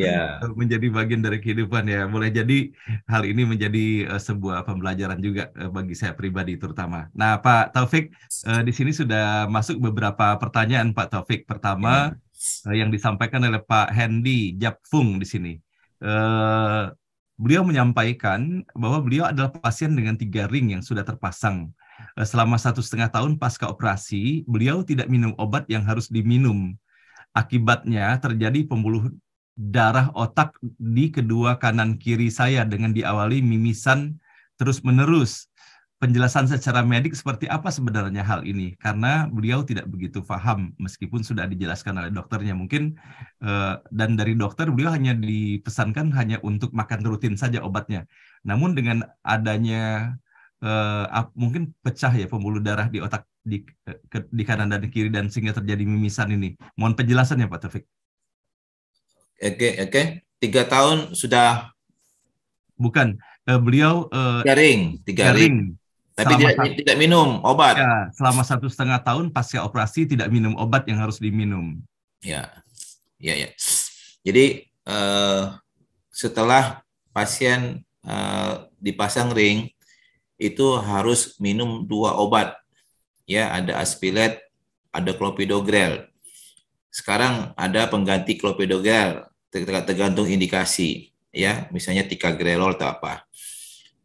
menjadi bagian dari kehidupan ya. Boleh jadi hal ini menjadi sebuah pembelajaran juga bagi saya pribadi terutama. Nah, Pak Taufik, di sini sudah masuk beberapa pertanyaan Pak Taufik. Pertama, yang disampaikan oleh Pak Hendy Japfung di sini. Beliau menyampaikan bahwa beliau adalah pasien dengan 3 ring yang sudah terpasang. Selama 1,5 tahun pasca operasi, beliau tidak minum obat yang harus diminum. Akibatnya terjadi pembuluh darah otak di kedua kanan kiri saya dengan diawali mimisan terus-menerus. Penjelasan secara medik seperti apa sebenarnya hal ini? Karena beliau tidak begitu paham meskipun sudah dijelaskan oleh dokternya mungkin, dan dari dokter beliau hanya dipesankan hanya untuk makan rutin saja obatnya. Namun dengan adanya mungkin pecah ya pembuluh darah di otak di kanan dan kiri dan sehingga terjadi mimisan ini. Mohon penjelasannya Pak Taufik. Oke. 3 tahun sudah. Bukan, beliau 3 ring. Tapi tidak minum obat. Ya, selama 1,5 tahun pasca operasi tidak minum obat yang harus diminum. Ya. Jadi setelah pasien dipasang ring itu harus minum 2 obat. Ya, ada Aspilet, ada Clopidogrel. Sekarang ada pengganti Clopidogrel, tergantung indikasi. Ya, misalnya Ticagrelol atau apa.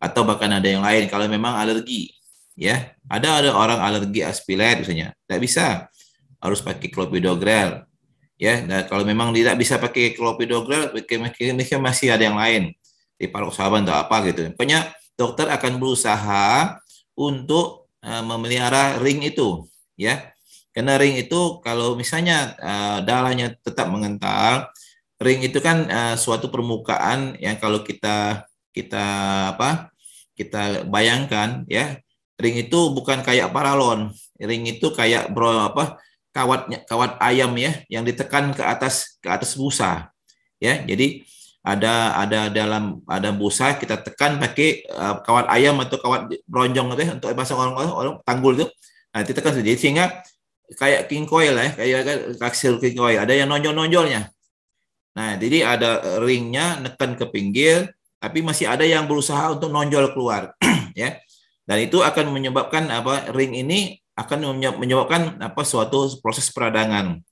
Atau bahkan ada yang lain kalau memang alergi, ya. Ada orang alergi Aspilet misalnya, tidak bisa, harus pakai Clopidogrel, ya. Dan kalau memang tidak bisa pakai Clopidogrel, mungkin masih ada yang lain, di Paroxaban atau apa gitu. Pokoknya dokter akan berusaha untuk memelihara ring itu, ya. Karena ring itu kalau misalnya darahnya tetap mengental, ring itu kan suatu permukaan yang kalau kita bayangkan ya, ring itu bukan kayak paralon, ring itu kayak kawat ayam ya yang ditekan ke atas busa ya. Jadi ada busa, kita tekan pakai kawat ayam atau kawat bronjong itu untuk pasang orang tanggul itu. Nah, ditekan jadi sehingga kayak king coil ya, kayak kasir king coil, ada yang nonjol-nonjolnya. Nah, jadi ada ringnya neken ke pinggir, tapi masih ada yang berusaha untuk nonjol keluar, ya. Dan itu akan menyebabkan ring ini akan menyebabkan suatu proses peradangan.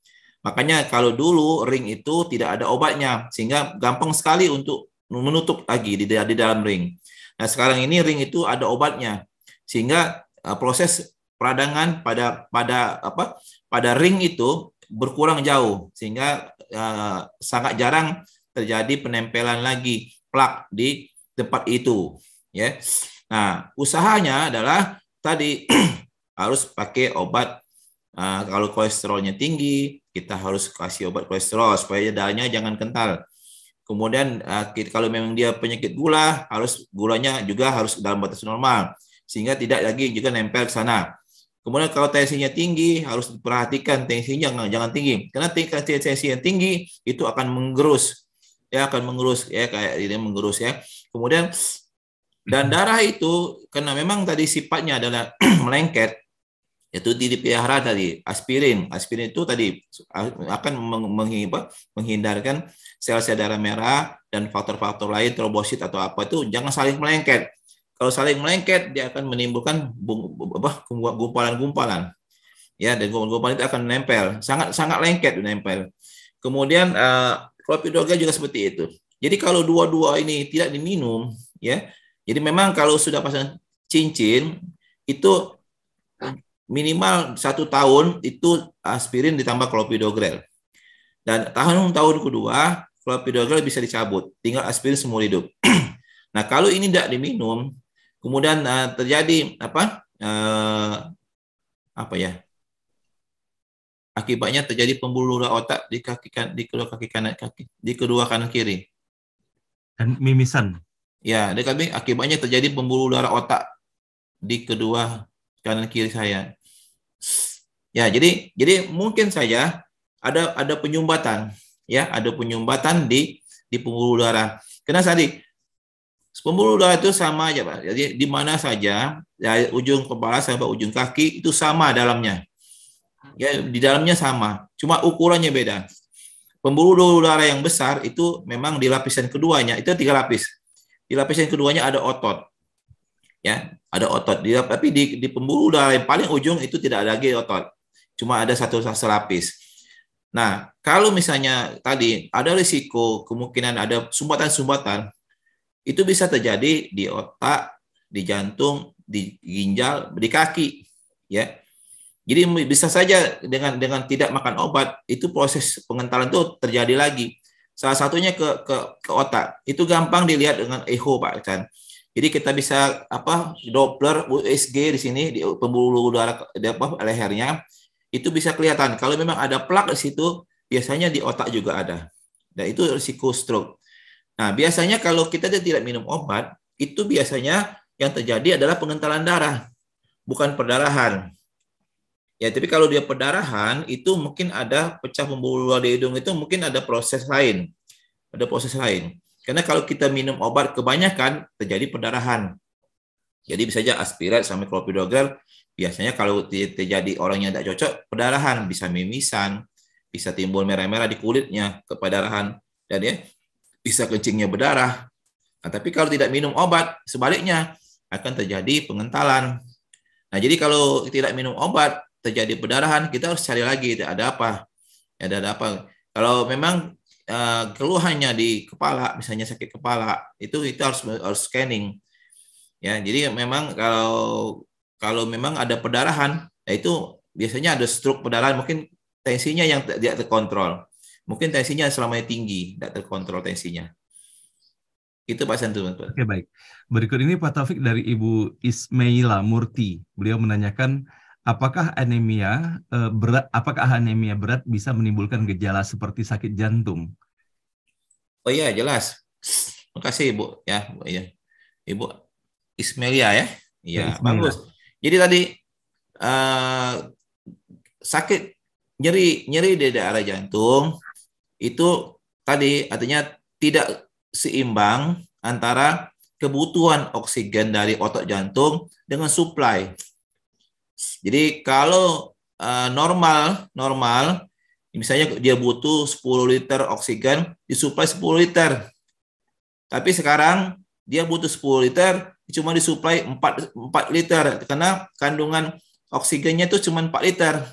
Makanya kalau dulu ring itu tidak ada obatnya, sehingga gampang sekali untuk menutup lagi di dalam ring. Nah, sekarang ini ring itu ada obatnya, sehingga proses peradangan pada ring itu berkurang jauh, sehingga sangat jarang terjadi penempelan lagi plak di tempat itu, ya. Nah, usahanya adalah tadi harus pakai obat. Kalau kolesterolnya tinggi, kita harus kasih obat kolesterol supaya darahnya jangan kental. Kemudian kalau memang dia penyakit gula, gulanya juga harus dalam batas normal, sehingga tidak lagi juga nempel ke sana. Kemudian kalau tensinya tinggi, harus diperhatikan tensinya jangan tinggi, karena tensi yang tinggi itu akan menggerus. Ya, akan menggerus ya, kayak ini menggerus ya. Kemudian dan darah itu karena memang tadi sifatnya adalah melengket, itu dipelihara tadi aspirin. Aspirin itu tadi akan menghindarkan sel-sel darah merah dan faktor-faktor lain, trombosit atau apa itu jangan saling melengket. Kalau saling melengket dia akan menimbulkan gumpalan-gumpalan. Ya, dan gumpalan itu akan menempel, sangat lengket menempel. Kemudian clopidogrel juga seperti itu. Jadi kalau dua-dua ini tidak diminum, ya, jadi memang kalau sudah pasang cincin itu minimal 1 tahun itu aspirin ditambah clopidogrel. Dan tahun kedua clopidogrel bisa dicabut, tinggal aspirin seumur hidup. Nah kalau ini tidak diminum, kemudian terjadi akibatnya terjadi pembuluh darah otak di kedua kanan kiri. Dan mimisan. Ya, akibatnya terjadi pembuluh darah otak di kedua kanan kiri saya. Ya, jadi mungkin saja ada penyumbatan, ya, ada penyumbatan di pembuluh darah. Karena tadi pembuluh darah itu sama aja, Pak. Jadi di mana saja dari ujung kepala sampai ujung kaki itu sama dalamnya. Ya, di dalamnya sama, cuma ukurannya beda. Pembuluh darah yang besar itu memang di lapisan keduanya, itu 3 lapis. Di lapisan keduanya ada otot. Ya, ada otot. Tapi di pembuluh darah yang paling ujung itu tidak ada lagi otot. Cuma ada satu lapis. Nah, kalau misalnya tadi ada risiko kemungkinan ada sumbatan-sumbatan, itu bisa terjadi di otak, di jantung, di ginjal, di kaki, ya. Jadi bisa saja dengan tidak makan obat itu proses pengentalan itu terjadi lagi. Salah satunya ke otak. Itu gampang dilihat dengan echo, Pak Chan. Jadi kita bisa Doppler USG di sini di pembuluh darah lehernya itu bisa kelihatan. Kalau memang ada plak di situ, biasanya di otak juga ada. Dan itu risiko stroke. Nah, biasanya kalau kita tidak minum obat, itu biasanya yang terjadi adalah pengentalan darah, bukan perdarahan. Ya, tapi kalau dia perdarahan, itu mungkin ada pecah pembuluh darah di hidung, itu mungkin ada proses lain. Ada proses lain. Karena kalau kita minum obat kebanyakan, terjadi perdarahan. Jadi bisa saja aspirat sama clopidogrel, biasanya kalau terjadi orang yang tidak cocok, perdarahan, bisa mimisan, bisa timbul merah-merah di kulitnya, keperdarahan, dan ya bisa kencingnya berdarah. Nah, tapi kalau tidak minum obat, sebaliknya akan terjadi pengentalan. Nah, jadi kalau tidak minum obat, terjadi perdarahan, kita harus cari lagi ada apa. Ada apa. Kalau memang keluhannya di kepala, misalnya sakit kepala, itu harus scanning. Ya, jadi memang kalau memang ada perdarahan, itu biasanya ada stroke perdarahan, mungkin tensinya yang tidak terkontrol. Mungkin tensinya selama tinggi, tidak terkontrol tensinya. Itu Pak Santu. Oke, baik. Berikut ini Pak Taufik dari Ibu Ismaila Murti. Beliau menanyakan, apakah anemia berat bisa menimbulkan gejala seperti sakit jantung? Oh iya, jelas. Terima kasih Ibu. Ya, Ibu Ismaila ya. Iya, bagus. Jadi tadi sakit nyeri di daerah jantung itu tadi artinya tidak seimbang antara kebutuhan oksigen dari otot jantung dengan supply. Jadi kalau normal, misalnya dia butuh 10 liter oksigen, disuplai 10 liter. Tapi sekarang dia butuh 10 liter, cuma disuplai 4 liter, karena kandungan oksigennya itu cuma 4 liter.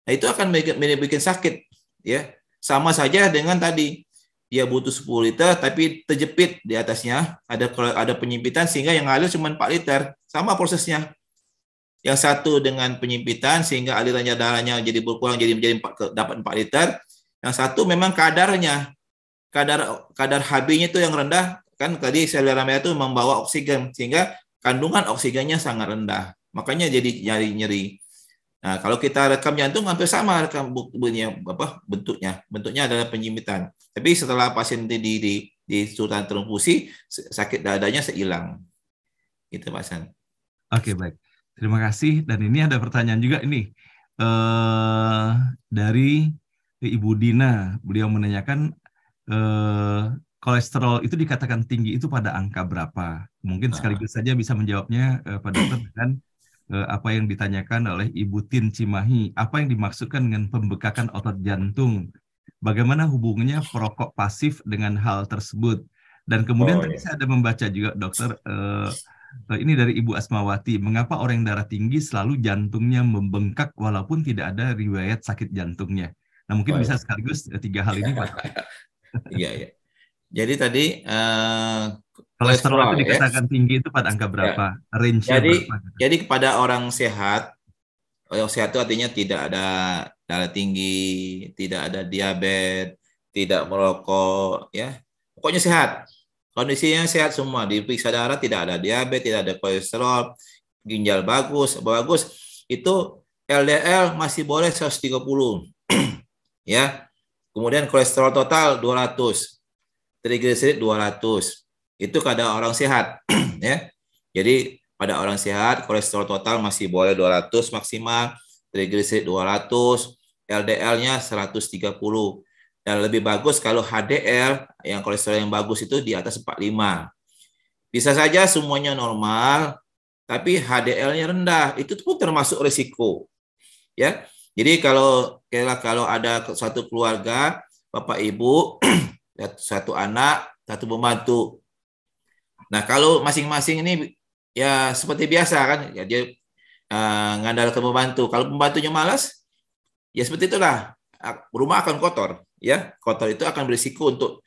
Nah, itu akan bikin sakit. Ya. Sama saja dengan tadi, dia butuh 10 liter, tapi terjepit di atasnya, ada penyempitan sehingga yang ngalir cuma 4 liter. Sama prosesnya. Yang satu dengan penyempitan sehingga alirannya darahnya jadi berkurang, dapat 4 liter. Yang satu memang kadar Hb-nya itu yang rendah, kan tadi sel darah merah itu membawa oksigen sehingga kandungan oksigennya sangat rendah. Makanya jadi nyeri. Nah, kalau kita rekam jantung hampir sama bentuknya. Bentuknya adalah penyempitan. Tapi setelah pasien disuruh transfusi, sakit dadanya hilang. Itu Pak San. Oke, baik. Terima kasih. Dan ini ada pertanyaan juga ini dari Ibu Dina. Beliau menanyakan kolesterol itu dikatakan tinggi itu pada angka berapa? Mungkin sekaligus saja bisa menjawabnya Pak Dokter dengan apa yang ditanyakan oleh Ibu Tin Cimahi. Apa yang dimaksudkan dengan pembekakan otot jantung? Bagaimana hubungannya perokok pasif dengan hal tersebut? Dan kemudian tadi saya ada membaca juga Dokter, ini dari Ibu Asmawati, mengapa orang yang darah tinggi selalu jantungnya membengkak walaupun tidak ada riwayat sakit jantungnya? Nah, mungkin Oh, bisa ya. sekaligus 3 hal ini, Pak. Iya, iya. Jadi tadi Kolesterol itu kolesterol ya. dikatakan tinggi itu pada angka Ya. berapa? Range-nya Jadi berapa? jadi kepada orang sehat itu artinya tidak ada darah tinggi, tidak ada diabetes, tidak merokok, ya. Pokoknya sehat. Kondisinya sehat semua. Diperiksa darah tidak ada diabetes, tidak ada kolesterol, ginjal bagus, bagus. Itu LDL masih boleh 130, ya. Kemudian kolesterol total 200, trigliserid 200. Itu pada orang sehat, ya. Jadi pada orang sehat kolesterol total masih boleh 200 maksimal, trigliserid 200, LDL-nya 130. Dan lebih bagus kalau HDL yang kolesterol yang bagus itu di atas 45. Bisa saja semuanya normal, tapi HDL-nya rendah, itu pun termasuk risiko, ya. Jadi kalau ada satu keluarga, bapak ibu, satu anak, satu pembantu. Nah, kalau masing-masing ini ya seperti biasa kan, ya dia ngandalkan pembantu. Kalau pembantunya malas, ya seperti itulah. Rumah akan kotor, ya. Kotor itu akan berisiko untuk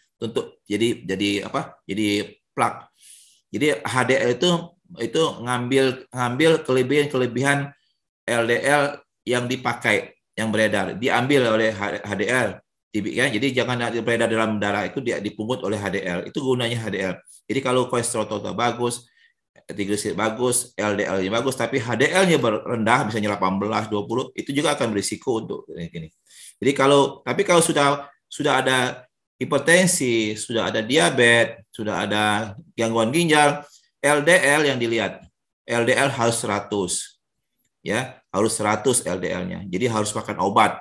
jadi apa? Jadi plak. Jadi HDL itu ngambil kelebihan LDL yang dipakai, yang beredar, diambil oleh HDL. Ya, jadi jangan beredar dalam darah itu dipungut oleh HDL. Itu gunanya HDL. Jadi kalau kolesterol total bagus, trigliserid bagus, LDL-nya bagus, tapi HDL-nya rendah, misalnya 18, 20, itu juga akan berisiko untuk ini. Jadi kalau sudah ada hipertensi, sudah ada diabetes, sudah ada gangguan ginjal, LDL yang dilihat. LDL harus 100. Ya, harus 100 LDL-nya. Jadi harus makan obat.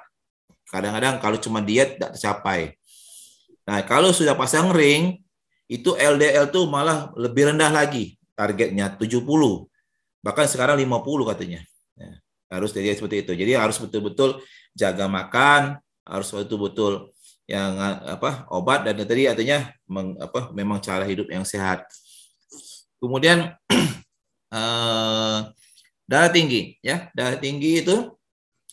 Kadang-kadang kalau cuma diet tidak tercapai. Nah, kalau sudah pasang ring, itu LDL tuh malah lebih rendah lagi. Targetnya 70. Bahkan sekarang 50 katanya. Ya, harus jadi seperti itu. Jadi harus betul-betul jaga makan, harus betul-betul yang obat, dan tadi artinya memang cara hidup yang sehat. Kemudian darah tinggi, ya. Darah tinggi itu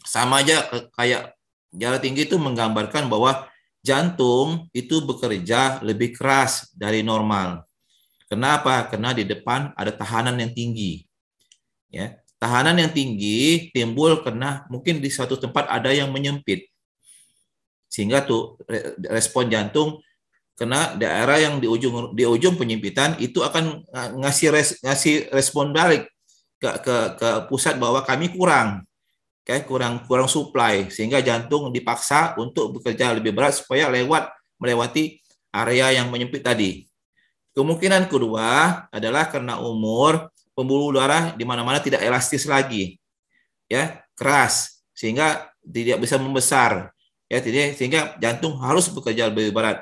sama aja kayak darah tinggi itu menggambarkan bahwa jantung itu bekerja lebih keras dari normal. Kenapa? Karena di depan ada tahanan yang tinggi. Ya, tahanan yang tinggi timbul karena mungkin di suatu tempat ada yang menyempit. Sehingga tuh respon jantung karena daerah yang di ujung penyempitan itu akan ngasih respon balik ke pusat bahwa kami kurang supply, sehingga jantung dipaksa untuk bekerja lebih berat supaya melewati area yang menyempit tadi. Kemungkinan kedua adalah karena umur, pembuluh darah di mana-mana tidak elastis lagi, ya, keras, sehingga tidak bisa membesar, ya, sehingga jantung harus bekerja lebih berat.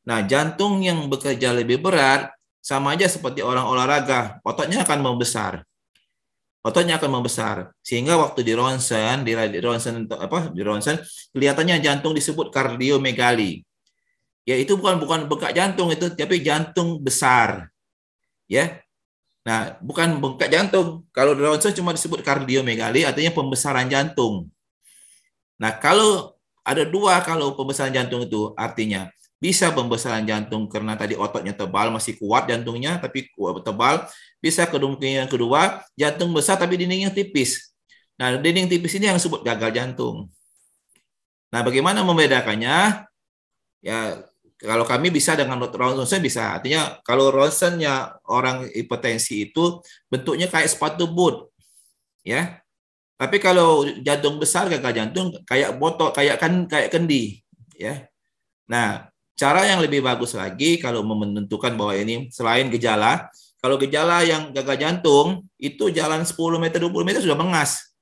Nah, jantung yang bekerja lebih berat sama aja seperti orang olahraga, ototnya akan membesar. Ototnya akan membesar, sehingga waktu di ronsen kelihatannya jantung disebut kardiomegali. Ya, itu bukan bengkak jantung itu, tapi jantung besar. Ya. Nah, bukan bengkak jantung. Kalau di ronsen cuma disebut kardiomegali, artinya pembesaran jantung. Nah, kalau ada dua, kalau pembesaran jantung itu artinya bisa pembesaran jantung karena tadi ototnya tebal, masih kuat jantungnya, tapi tebal. Bisa kemungkinan kedua, jantung besar tapi dindingnya tipis. Nah, dinding tipis ini yang disebut gagal jantung. Nah, bagaimana membedakannya? Ya, kalau kami bisa dengan ronsen bisa. Artinya kalau ronsennya orang hipertensi itu bentuknya kayak sepatu boot. Ya. Tapi kalau jantung besar, gagal jantung kayak botol, kayak kendi, ya. Nah, cara yang lebih bagus lagi kalau menentukan bahwa ini selain gejala, kalau gejala yang gagal jantung itu jalan 10 meter 20 meter sudah mengas.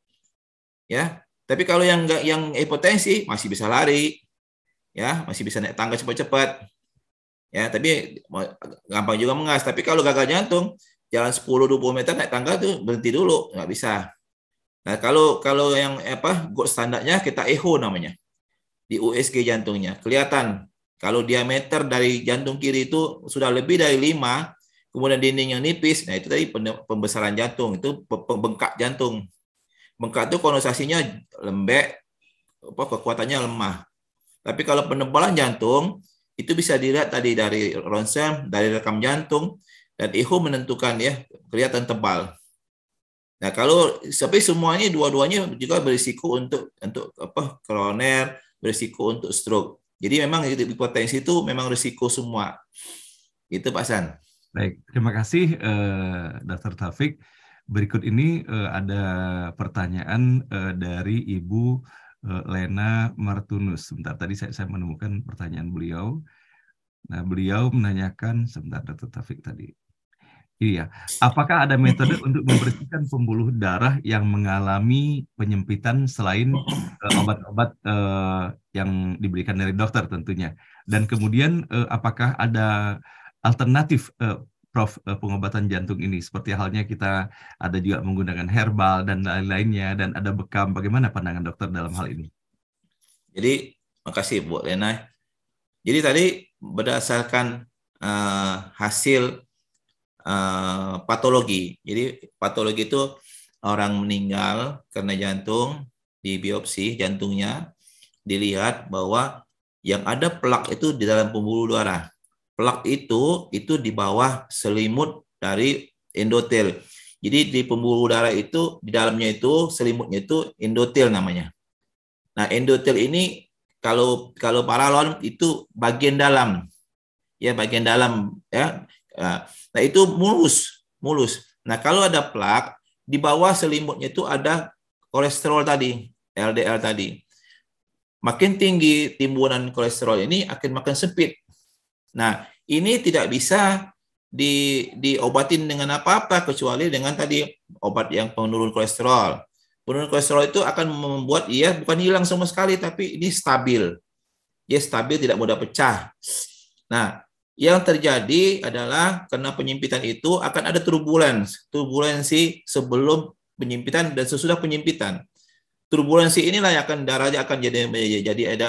Ya. Tapi kalau yang hipertensi masih bisa lari. Ya, masih bisa naik tangga cepat-cepat. Ya, tapi gampang juga mengas. Tapi kalau gagal jantung jalan 10 20 meter naik tangga tuh berhenti dulu, nggak bisa. Nah, kalau yang gold standarnya kita echo namanya. Di USG jantungnya kelihatan kalau diameter dari jantung kiri itu sudah lebih dari 5, kemudian dinding yang nipis, nah itu tadi pembesaran jantung, itu bengkak jantung. Bengkak itu konotasinya lembek, kekuatannya lemah. Tapi kalau penebalan jantung itu bisa dilihat tadi dari ronsen, dari rekam jantung, dan echo menentukan ya, kelihatan tebal. Nah, tapi semuanya dua-duanya juga berisiko untuk koroner, berisiko untuk stroke. Jadi memang hipertensi itu memang risiko semua. Itu Pak San. Baik, terima kasih Dr. Taufik. Berikut ini ada pertanyaan dari Ibu Lena Martunus. Sebentar, tadi saya menemukan pertanyaan beliau. Nah, beliau menanyakan, sebentar Dr. Taufik tadi. Iya, apakah ada metode untuk membersihkan pembuluh darah yang mengalami penyempitan selain obat-obat yang diberikan dari dokter tentunya? Dan kemudian apakah ada alternatif Prof pengobatan jantung ini? Seperti halnya kita ada juga menggunakan herbal dan lain-lainnya, dan ada bekam. Bagaimana pandangan dokter dalam hal ini? Jadi, makasih Bu Lena. Jadi tadi berdasarkan hasil patologi. Jadi patologi itu orang meninggal karena jantung, di biopsi jantungnya dilihat bahwa yang ada plak itu di dalam pembuluh darah. Plak itu di bawah selimut dari endotel. Jadi di pembuluh darah itu, di dalamnya itu selimutnya itu endotel namanya. Nah, endotel ini kalau paralon itu bagian dalam. Ya, bagian dalam ya. Nah, itu mulus. Nah, kalau ada plak, di bawah selimutnya itu ada kolesterol tadi, LDL tadi. Makin tinggi timbunan kolesterol ini akan makin sempit. Nah, ini tidak bisa diobatin dengan apa-apa kecuali dengan tadi obat yang penurun kolesterol. Penurun kolesterol itu akan membuat ia bukan hilang sama sekali, tapi ini stabil. Dia stabil, tidak mudah pecah. Nah, yang terjadi adalah karena penyempitan itu akan ada turbulensi sebelum penyempitan dan sesudah penyempitan. Turbulensi inilah yang darahnya akan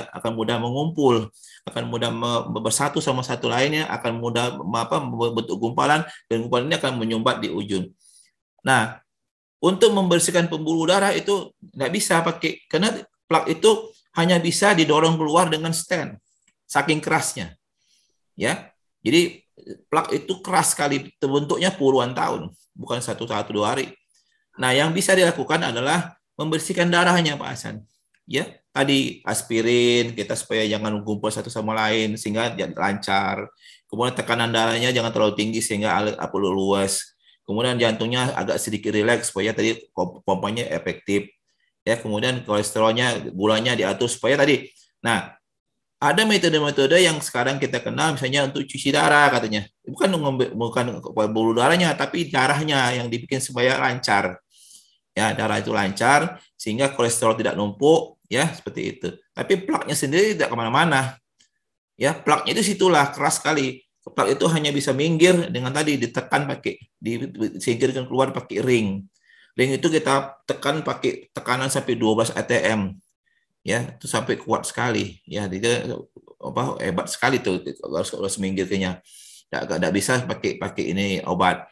akan mudah mengumpul, akan mudah bersatu sama satu lainnya, akan mudah membentuk gumpalan, dan gumpalan ini akan menyumbat di ujung. Nah, untuk membersihkan pembuluh darah itu nggak bisa pakai, karena plak itu hanya bisa didorong keluar dengan stent, saking kerasnya, ya. Jadi plak itu keras sekali, terbentuknya puluhan tahun, bukan 1-2 hari. Nah, yang bisa dilakukan adalah membersihkan darahnya, Pak Hasan. Ya, tadi aspirin kita supaya jangan gumpal satu sama lain sehingga lancar. Kemudian tekanan darahnya jangan terlalu tinggi sehingga perlu luas. Kemudian jantungnya agak sedikit rileks supaya tadi pompanya efektif. Ya, kemudian kolesterolnya, gulanya diatur supaya tadi. Nah, ada metode-metode yang sekarang kita kenal, misalnya untuk cuci darah katanya. Bukan pembuluh darahnya, tapi darahnya yang dibikin supaya lancar. Ya, darah itu lancar sehingga kolesterol tidak numpuk, ya seperti itu. Tapi plaknya sendiri tidak kemana-mana. Ya, plaknya itu situlah keras sekali. Plak itu hanya bisa minggir dengan tadi ditekan disingkirkan keluar pakai ring. Ring itu kita tekan pakai tekanan sampai 12 atm. Ya, itu sampai kuat sekali. Ya, dia hebat sekali tuh harus minggirnya. Tidak bisa pakai ini obat.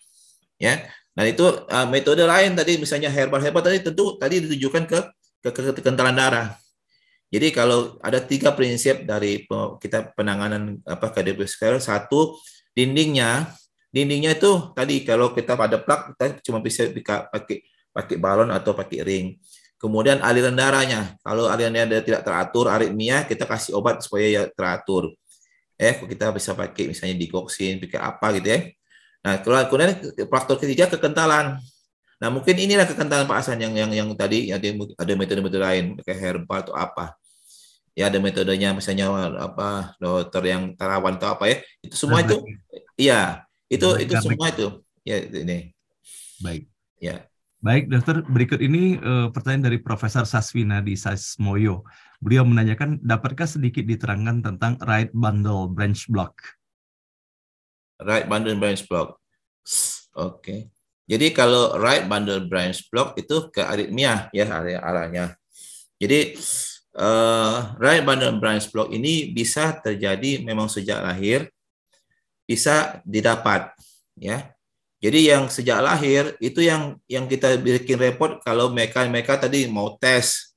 Ya. Nah, itu metode lain tadi misalnya herbal tadi tentu tadi ditujukan ke kekentalan darah. Jadi kalau ada 3 prinsip dari kita penanganan kardiovaskular, 1 dindingnya itu tadi kalau kita pada plak kita cuma bisa pakai balon atau pakai ring. Kemudian aliran darahnya, kalau aliran darah tidak teratur, aritmia, kita kasih obat supaya ya teratur. Kita bisa pakai misalnya digoxin, pakai apa gitu ya. Nah, kemudian faktor ketiga kekentalan. Nah, mungkin inilah kekentalan Pak Hasan yang tadi ada metode-metode lain, pakai herbal atau apa. Ya, ada metodenya misalnya dokter yang terawan atau apa ya. Itu semua itu. Iya, itu semua itu. Ya, ini. Baik. Ya. Baik, dokter. Berikut ini pertanyaan dari Profesor Saswina di Sasmoyo. Beliau menanyakan, dapatkah sedikit diterangkan tentang right bundle branch block? Right bundle branch block. Oke. Jadi kalau right bundle branch block itu ke aritmia ya arahnya. Jadi right bundle branch block ini bisa terjadi memang sejak lahir, bisa didapat ya. Jadi yang sejak lahir itu yang kita bikin report kalau mereka tadi mau tes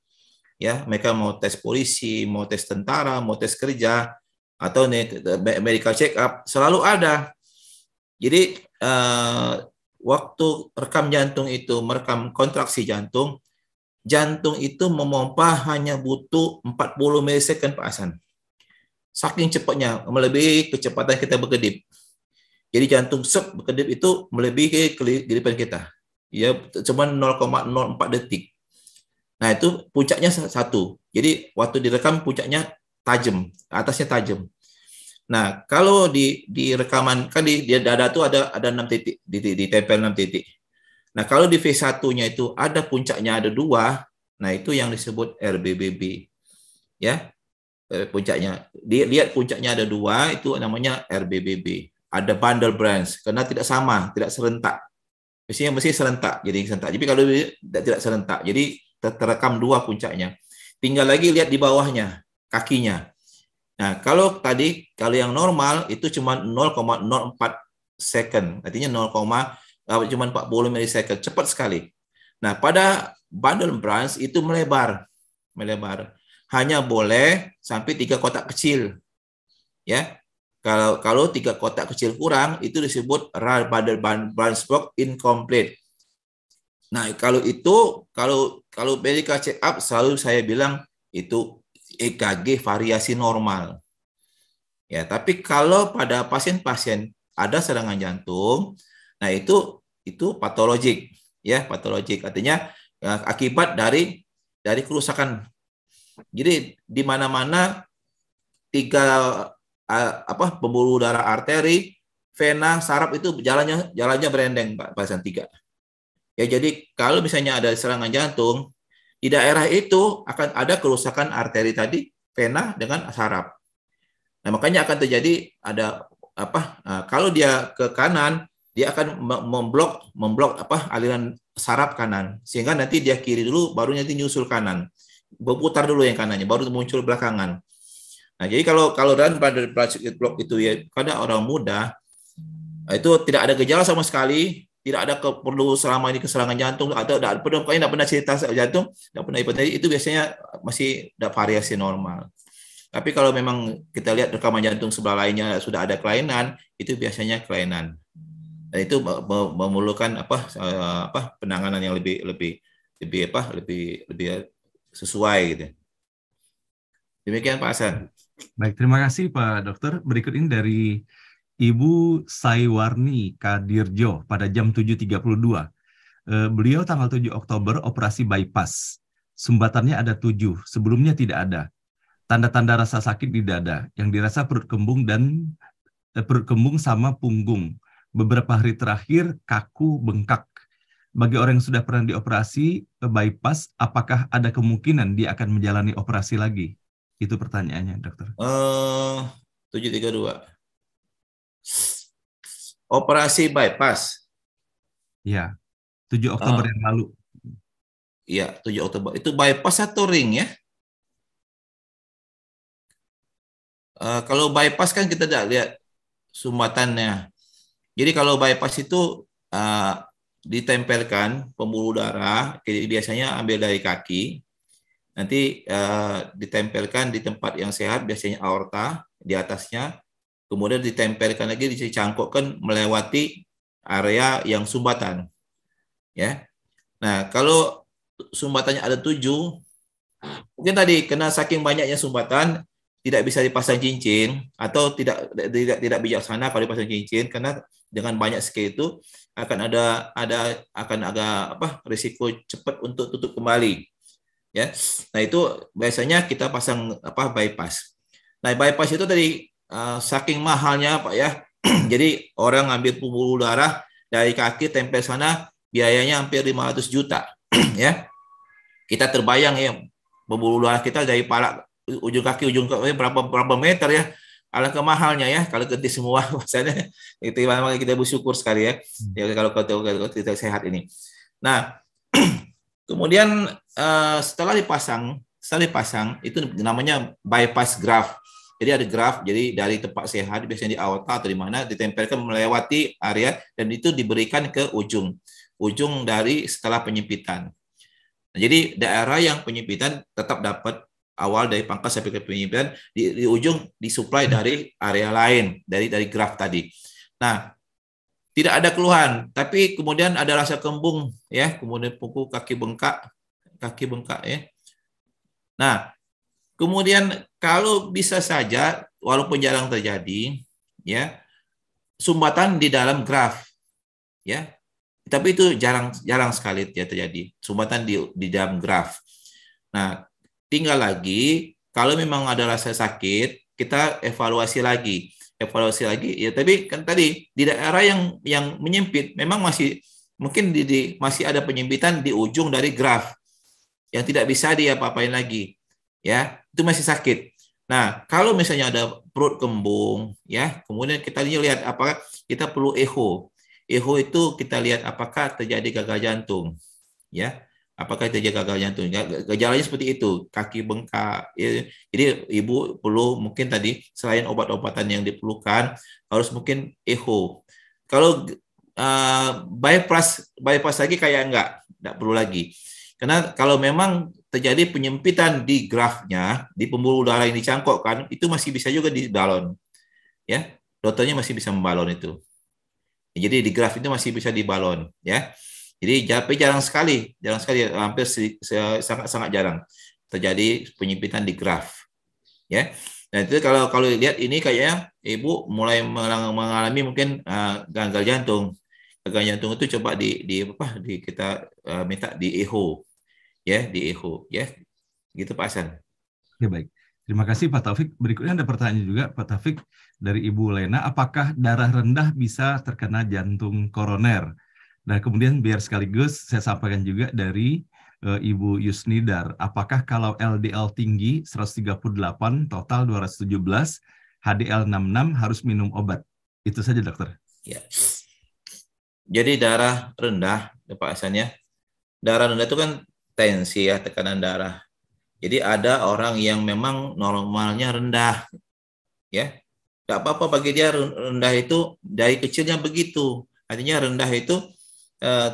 Ya, mereka mau tes polisi, mau tes tentara, mau tes kerja, atau medical check up, selalu ada. Jadi waktu rekam jantung itu, merekam kontraksi jantung, jantung itu memompa hanya butuh 40 milisekund Pak Hasan. Saking cepatnya, melebihi kecepatan kita berkedip. Jadi jantung berkedip itu melebihi kedipan kita. Ya, cuma 0,04 detik. Nah, itu puncaknya satu. Jadi waktu direkam puncaknya tajam, atasnya tajam. Nah, kalau di rekaman kan di dada itu ada 6 titik, ditempel 6 titik. Nah, kalau di V1-nya itu ada puncaknya ada 2, nah itu yang disebut RBBB. Ya. Puncaknya. Lihat puncaknya ada 2, itu namanya RBBB. Ada bundle branch karena tidak sama, tidak serentak. Biasanya mesti serentak, jadi serentak. Jadi kalau tidak serentak, jadi terekam 2 puncaknya. Tinggal lagi lihat di bawahnya, kakinya. Nah, kalau yang normal itu cuma 0,04 second, artinya cuma 40 milisecond, cepat sekali. Nah, pada bundle branch itu melebar. Hanya boleh sampai 3 kotak kecil. Ya. Kalau 3 kotak kecil kurang, itu disebut bundle branch block incomplete. Nah, kalau medical check up selalu saya bilang itu EKG variasi normal. Ya, tapi kalau pada pasien-pasien ada serangan jantung, nah itu patologik, ya, patologik. Artinya akibat dari kerusakan. Jadi di mana-mana 3 pembuluh darah arteri, vena, saraf itu jalannya berendeng, Pak, pasien 3. Ya, jadi kalau misalnya ada serangan jantung, di daerah itu akan ada kerusakan arteri tadi, vena dengan saraf. Nah, makanya akan terjadi ada kalau dia ke kanan, dia akan memblok aliran saraf kanan, sehingga nanti dia kiri dulu, baru nanti nyusul kanan, berputar dulu yang kanannya, baru muncul belakangan. Nah, jadi kalau pada block itu ya, pada orang muda itu tidak ada gejala sama sekali. Tidak ada perlu selama ini keserangan jantung atau tidak pernah cerita jantung, tidak pernah hipertensi, itu biasanya masih ada variasi normal. Tapi kalau memang kita lihat rekaman jantung sebelah lainnya sudah ada kelainan, itu biasanya kelainan. Dan itu memerlukan penanganan yang lebih sesuai gitu. Demikian Pak Hasan. Baik, terima kasih Pak Dokter. Berikut ini dari Ibu Saiwarni Kadirjo pada jam 7.32. Beliau tanggal 7 Oktober operasi bypass. Sumbatannya ada 7, sebelumnya tidak ada. Tanda-tanda rasa sakit di dada, yang dirasa perut kembung sama punggung. Beberapa hari terakhir kaku, bengkak. Bagi orang yang sudah pernah dioperasi bypass, apakah ada kemungkinan dia akan menjalani operasi lagi? Itu pertanyaannya, Dokter. 732. Operasi bypass. Ya, 7 Oktober yang lalu. Iya, 7 Oktober. Itu bypass atau ring ya? Kalau bypass kan kita tidak lihat sumbatannya. Jadi kalau bypass itu ditempelkan pembuluh darah, biasanya ambil dari kaki, nanti ditempelkan di tempat yang sehat, biasanya aorta di atasnya, kemudian ditempelkan lagi, dicangkokkan melewati area yang sumbatan. Ya. Nah, kalau sumbatannya ada 7, mungkin tadi kena saking banyaknya sumbatan tidak bisa dipasang cincin, atau tidak bijaksana kalau dipasang cincin, karena dengan banyak sekali itu akan ada risiko cepat untuk tutup kembali. Ya. Nah, itu biasanya kita pasang bypass. Nah, bypass itu tadi saking mahalnya Pak ya. Jadi orang ngambil pembuluh darah dari kaki tempel sana biayanya hampir 500 juta ya. Kita terbayang ya, pembuluh darah kita dari kepala ujung kaki berapa meter ya. Alangkah mahalnya ya kalau ganti semua bahasanya. Itu memang kita bersyukur sekali ya. Ya kalau kita sehat ini. Nah, kemudian setelah dipasang itu namanya bypass graft. Jadi ada graft, jadi dari tempat sehat biasanya di aorta atau di mana ditempelkan melewati area dan itu diberikan ke ujung dari setelah penyempitan. Nah, jadi daerah yang penyempitan tetap dapat awal dari pangkal sampai ke penyempitan, di ujung disuplai dari area lain, dari graf tadi. Nah, tidak ada keluhan, tapi kemudian ada rasa kembung ya, kemudian punggung kaki bengkak ya. Nah, kemudian kalau bisa saja walaupun jarang terjadi ya, sumbatan di dalam graf ya. Tapi itu jarang sekali ya terjadi, sumbatan di dalam graf. Nah, tinggal lagi kalau memang ada rasa sakit, kita evaluasi lagi ya. Tapi kan tadi di daerah yang menyempit memang masih mungkin masih ada penyempitan di ujung dari graf yang tidak bisa diapa-apain lagi ya, itu masih sakit. Nah, kalau misalnya ada perut kembung ya, kemudian kita lihat apakah kita perlu echo itu kita lihat apakah terjadi gagal jantung ya, apakah terjadi gagal jantung. Gejalanya seperti itu, kaki bengkak ya. Jadi ibu perlu mungkin tadi selain obat-obatan yang diperlukan harus mungkin echo. Kalau bypass lagi kayak enggak perlu lagi. Karena kalau memang terjadi penyempitan di grafnya, di pembuluh darah yang dicangkokkan, itu masih bisa juga dibalon. Ya, dokternya masih bisa membalon itu. Jadi di graf itu masih bisa dibalon, ya. Jadi jarang sekali, hampir sangat jarang terjadi penyempitan di graf, ya. Nah itu kalau lihat ini kayaknya ibu mulai mengalami mungkin gagal jantung. Gagal jantung itu coba kita minta di echo, ya, gitu Pak Hasan. Ya baik. Terima kasih Pak Taufik. Berikutnya ada pertanyaan juga Pak Taufik dari Ibu Lena. Apakah darah rendah bisa terkena jantung koroner? Nah kemudian biar sekaligus saya sampaikan juga dari Ibu Yusnidar. Apakah kalau LDL tinggi 138, total 217, HDL 66 harus minum obat? Itu saja dokter. Ya. Jadi darah rendah, Pak Hasan ya. Darah rendah itu kan tensi ya, tekanan darah. Jadi ada orang yang memang normalnya rendah, ya, nggak apa-apa bagi dia rendah itu dari kecilnya begitu. Artinya rendah itu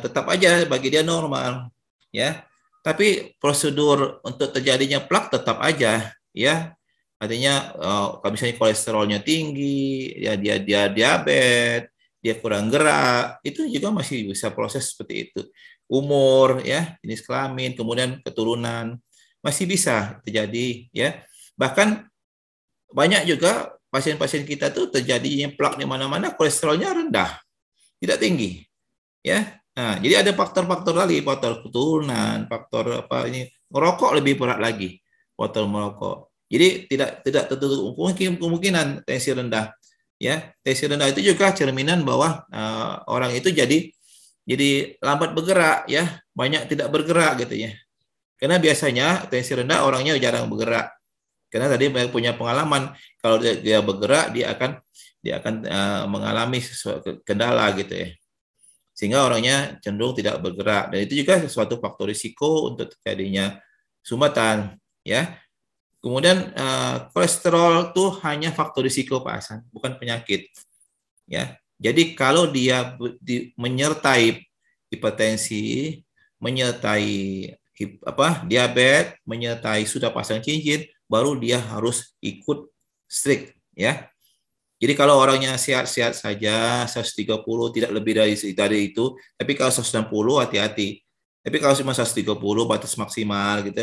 tetap aja bagi dia normal, ya. Tapi prosedur untuk terjadinya plak tetap aja, ya. Artinya kalau misalnya kolesterolnya tinggi, ya dia diabetes, dia kurang gerak, itu juga masih bisa proses seperti itu. Umur, ya, jenis kelamin, kemudian keturunan. Masih bisa terjadi ya. Bahkan banyak juga pasien-pasien kita tuh terjadinya plak di mana-mana, kolesterolnya rendah, tidak tinggi ya. Nah, jadi ada faktor-faktor lagi, faktor keturunan, faktor merokok lebih berat lagi, faktor merokok. Jadi tidak tertutup kemungkinan tensi rendah ya. Tensi rendah itu juga cerminan bahwa orang itu jadi lambat bergerak ya, banyak tidak bergerak gitu ya. Karena biasanya tensi rendah orangnya jarang bergerak. Karena tadi punya pengalaman kalau dia bergerak dia akan mengalami kendala gitu ya. Sehingga orangnya cenderung tidak bergerak, dan itu juga sesuatu faktor risiko untuk terjadinya sumbatan ya. Kemudian kolesterol itu hanya faktor risiko Pak Hasan, bukan penyakit ya. Jadi kalau dia menyertai hipertensi, menyertai diabetes, menyertai sudah pasang cincin, baru dia harus ikut strict ya. Jadi kalau orangnya sehat-sehat saja 130 tidak lebih dari itu, tapi kalau 160 hati-hati. Tapi kalau cuma 130 batas maksimal gitu,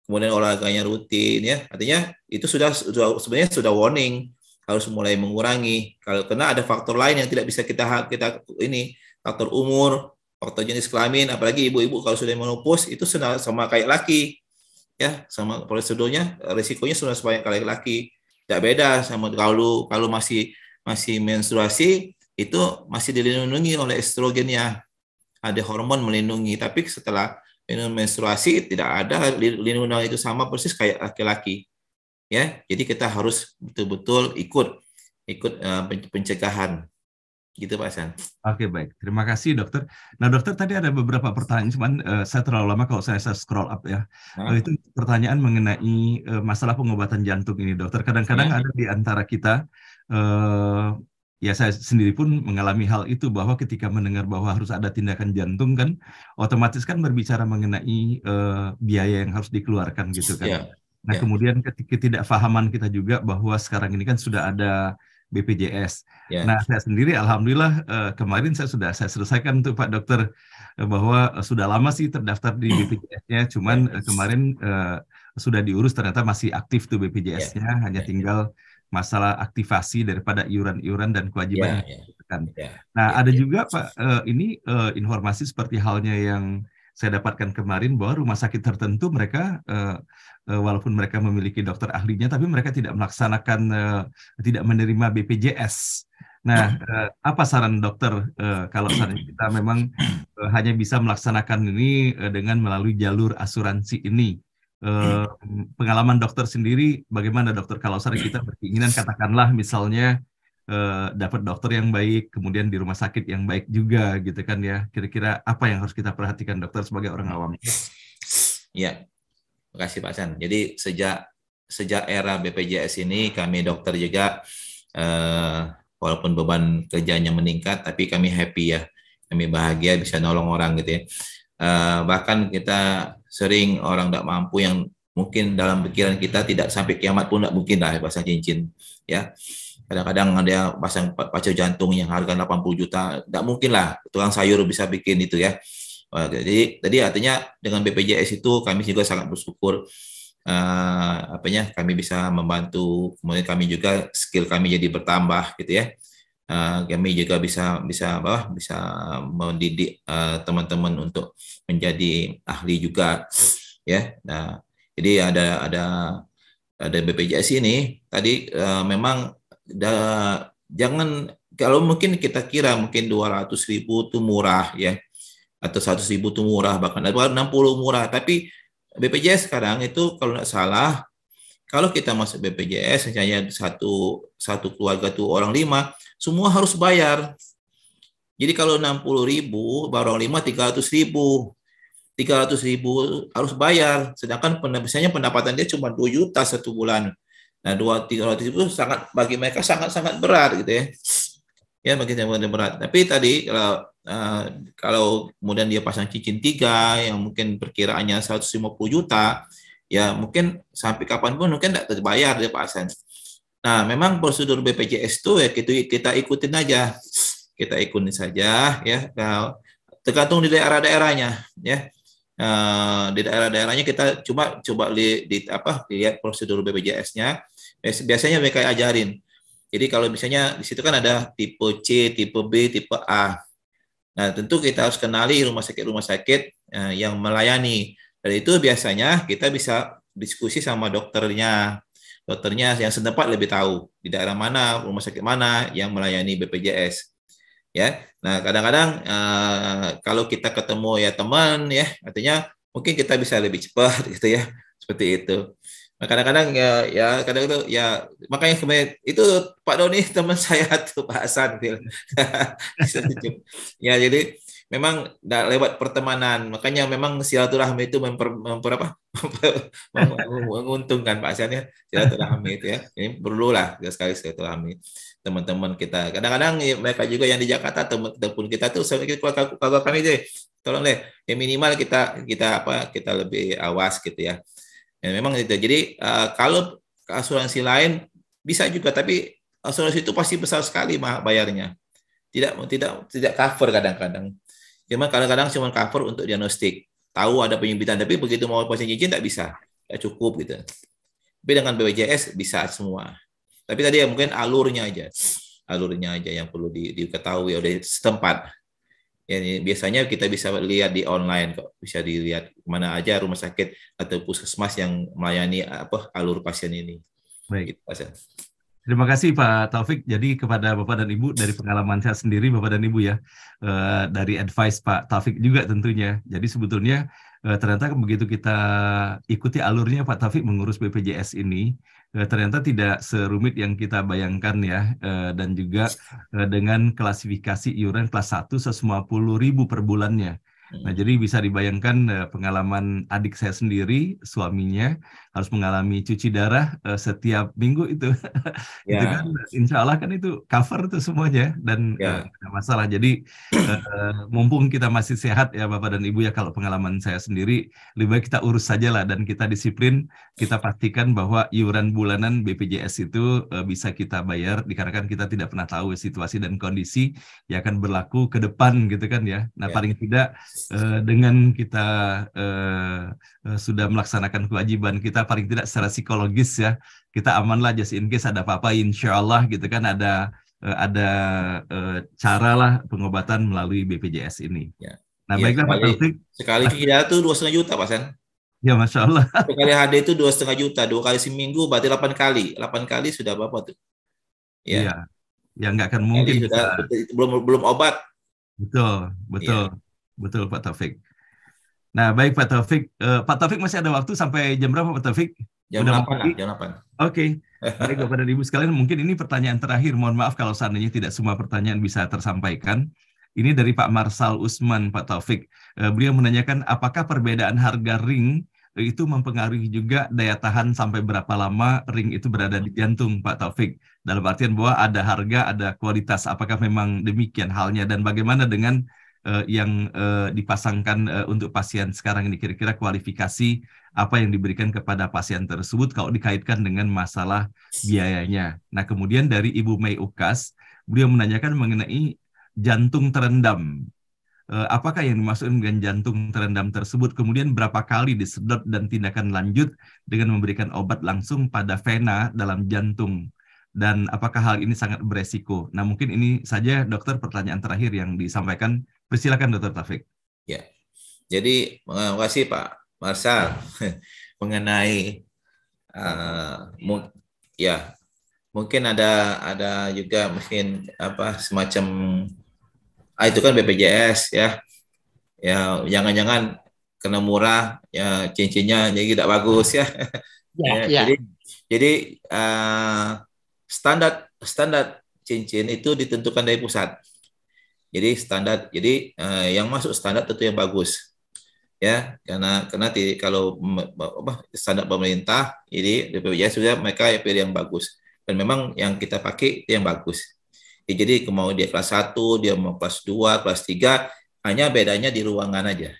kemudian olahraganya rutin ya, artinya itu sebenarnya sudah warning, harus mulai mengurangi. Kalau kena ada faktor lain yang tidak bisa kita faktor umur, faktor jenis kelamin, apalagi ibu-ibu kalau sudah menopause itu sama kayak laki ya, sama prosedurnya risikonya sudah sebanyak kayak laki, tidak beda sama kalau masih menstruasi itu masih dilindungi oleh estrogennya, ada hormon melindungi. Tapi setelah menstruasi tidak ada lindungan itu, sama persis kayak laki-laki ya. Jadi kita harus betul-betul ikut pencegahan. Gitu Pak Hasan. Oke baik, terima kasih dokter. Nah dokter tadi ada beberapa pertanyaan, cuman saya terlalu lama kalau saya scroll up ya. Itu pertanyaan mengenai masalah pengobatan jantung ini dokter. Kadang-kadang ada di antara kita ya saya sendiri pun mengalami hal itu, bahwa ketika mendengar bahwa harus ada tindakan jantung kan, otomatis kan berbicara mengenai biaya yang harus dikeluarkan gitu kan. Ya, Nah, ya, kemudian ketidakfahaman kita juga bahwa sekarang ini kan sudah ada BPJS. ya, Nah, saya sendiri alhamdulillah kemarin saya selesaikan tuh Pak Dokter, bahwa sudah lama sih terdaftar di BPJS-nya, cuman ya, kemarin sudah diurus, ternyata masih aktif tuh ya, BPJS-nya, hanya ya, tinggal masalah aktivasi daripada iuran-iuran dan kewajiban ya, yang ya, diberikan. ya, Nah, ya, ada ya, juga Pak ini informasi seperti halnya yang saya dapatkan kemarin, bahwa rumah sakit tertentu mereka walaupun mereka memiliki dokter ahlinya, tapi mereka tidak melaksanakan, tidak menerima BPJS. Nah, apa saran dokter kalau saat kita memang hanya bisa melaksanakan ini dengan melalui jalur asuransi ini? Eh, Pengalaman dokter sendiri bagaimana dokter, kalau saat kita berkeinginan katakanlah misalnya dapat dokter yang baik, kemudian di rumah sakit yang baik juga gitu kan ya, kira-kira apa yang harus kita perhatikan dokter sebagai orang awam? ya. Terima kasih Pak San. Jadi sejak era BPJS ini kami dokter juga walaupun beban kerjanya meningkat, tapi kami happy ya, kami bahagia bisa nolong orang gitu ya. Bahkan kita sering orang tidak mampu yang mungkin dalam pikiran kita tidak sampai kiamat pun tidak mungkin lah pasang cincin ya. Kadang-kadang ada yang pasang pacu jantung yang harga 80 juta, tidak mungkin lah tukang sayur bisa bikin itu ya. Jadi artinya dengan BPJS itu kami juga sangat bersyukur kami bisa membantu, kemudian kami juga skill kami jadi bertambah gitu ya. Kami juga bisa mendidik teman-teman untuk menjadi ahli juga ya. Nah, jadi ada BPJS ini tadi memang jangan, kalau mungkin kita kira mungkin 200.000 itu murah ya, atau 100.000 itu murah, bahkan 60 murah, tapi BPJS sekarang itu kalau nggak salah, kalau kita masuk BPJS hanya satu keluarga tuh orang 5, semua harus bayar. Jadi kalau 60.000 orang 5 300.000, 300.000 harus bayar, sedangkan misalnya pendapatan dia cuma 2 juta satu bulan. Nah, 300.000 sangat, bagi mereka sangat berat gitu ya. Ya, bagi saya berat. Tapi tadi kalau kemudian dia pasang cincin 3 yang mungkin perkiraannya 150 juta, ya mungkin sampai kapanpun mungkin tidak terbayar dia pasang. Nah, memang prosedur BPJS itu ya kita ikutin aja. Kita ikutin saja ya. Nah, tergantung di daerah-daerahnya ya. Di daerah-daerahnya kita coba lihat prosedur BPJS-nya. Biasanya mereka ajarin. Jadi kalau misalnya di situ kan ada tipe C, tipe B, tipe A. Nah, tentu kita harus kenali rumah sakit yang melayani. Dan itu biasanya kita bisa diskusi sama dokternya. Dokternya yang setempat lebih tahu di daerah mana, rumah sakit mana yang melayani BPJS. Ya. Nah, kadang-kadang kalau kita ketemu ya teman ya, artinya mungkin kita bisa lebih cepat gitu ya. Seperti itu. Nah, kadang-kadang kadang-kadang ya makanya itu Pak Doni teman saya tuh Pak Hasan gitu. Ya, jadi memang lewat pertemanan, makanya memang silaturahmi itu menguntungkan Pak Hasan ya, silaturahmi itu ya. Ini perlulah sekali silaturahmi teman-teman kita. Kadang-kadang ya, mereka juga yang di Jakarta teman-teman kita tuh keluarga kami deh, tolong deh ya minimal kita lebih awas gitu ya. Ya, memang itu. Jadi kalau asuransi lain bisa juga, tapi asuransi itu pasti besar sekali bayarnya. Tidak cover kadang-kadang. Cuma kadang-kadang cuma cover untuk diagnostik. Tahu ada penyempitan, tapi begitu mau pasien cincin tidak bisa, tidak cukup gitu. Tapi dengan BPJS bisa semua. Tapi tadi ya mungkin alurnya aja yang perlu diketahui oleh setempat. Ya, biasanya kita bisa lihat di online kok, bisa dilihat mana aja rumah sakit atau puskesmas yang melayani alur pasien ini. Baik. Gitu, terima kasih Pak Taufik. Jadi kepada Bapak dan Ibu, dari pengalaman saya sendiri Bapak dan Ibu ya, dari advice Pak Taufik juga tentunya. Jadi sebetulnya ternyata begitu kita ikuti alurnya Pak Taufik mengurus BPJS ini, ternyata tidak serumit yang kita bayangkan ya, dan juga dengan klasifikasi iuran kelas 1 150.000 per bulannya. Nah, jadi bisa dibayangkan pengalaman adik saya sendiri, suaminya harus mengalami cuci darah setiap minggu itu. Itu kan, Ya, insya Allah kan itu cover tuh semuanya dan ya, nggak ada masalah. Jadi mumpung kita masih sehat ya Bapak dan Ibu ya, kalau pengalaman saya sendiri, lebih baik kita urus saja lah dan kita disiplin, kita pastikan bahwa iuran bulanan BPJS itu bisa kita bayar, dikarenakan kita tidak pernah tahu situasi dan kondisi yang akan berlaku ke depan gitu kan ya. Nah, ya. paling tidak dengan kita sudah melaksanakan kewajiban kita, paling tidak secara psikologis ya, kita aman lah, just in case ada apa-apa, insya Allah gitu kan ada cara lah pengobatan melalui BPJS ini. Ya, Nah, iya, baiklah Pak Taufik. sekali cuci darah tuh 2,5 juta, Pak San. Ya, Masya Allah. Sekali HD itu 2,5 juta, 2 kali seminggu berarti 8 kali. 8 kali sudah berapa tuh? Iya, Ya, ya nggak akan 8 kali mungkin sudah, bisa. belum belum obat. Betul, betul, Iya, betul Pak Taufik. Nah, baik Pak Taufik. Pak Taufik masih ada waktu sampai jam berapa Pak Taufik? jam Udah mau 8 lah, pergi? jam 8. Oke, baik Bapak dan Ibu sekalian, mungkin ini pertanyaan terakhir. Mohon maaf kalau seandainya tidak semua pertanyaan bisa tersampaikan. Ini dari Pak Marsal Usman, Pak Taufik. Beliau menanyakan apakah perbedaan harga ring itu mempengaruhi juga daya tahan sampai berapa lama ring itu berada di jantung, Pak Taufik. Dalam artian bahwa ada harga, ada kualitas. Apakah memang demikian halnya dan bagaimana dengan yang dipasangkan untuk pasien sekarang ini, kira-kira kualifikasi apa yang diberikan kepada pasien tersebut kalau dikaitkan dengan masalah biayanya. Nah, kemudian dari Ibu Mei Ukas, beliau menanyakan mengenai jantung terendam. Apakah yang dimaksud dengan jantung terendam tersebut? Kemudian berapa kali disedot dan tindakan lanjut dengan memberikan obat langsung pada vena dalam jantung? Dan apakah hal ini sangat beresiko? Nah, mungkin ini saja dokter pertanyaan terakhir yang disampaikan. Persilakan Dokter Taufik. Ya. Jadi, terima kasih Pak Marsal mengenai ya, mungkin ada juga mungkin apa semacam itu kan BPJS ya. Ya, jangan-jangan kena murah ya, cincinnya jadi tidak bagus ya. Ya, Ya, ya. jadi standar standar cincin itu ditentukan dari pusat. Jadi standar, jadi yang masuk standar tentu yang bagus ya, karena kalau standar pemerintah ini BPJS sudah mereka pilih yang bagus dan memang yang kita pakai itu yang bagus. Jadi mau dia kelas 1, dia mau kelas 2, kelas 3, hanya bedanya di ruangan aja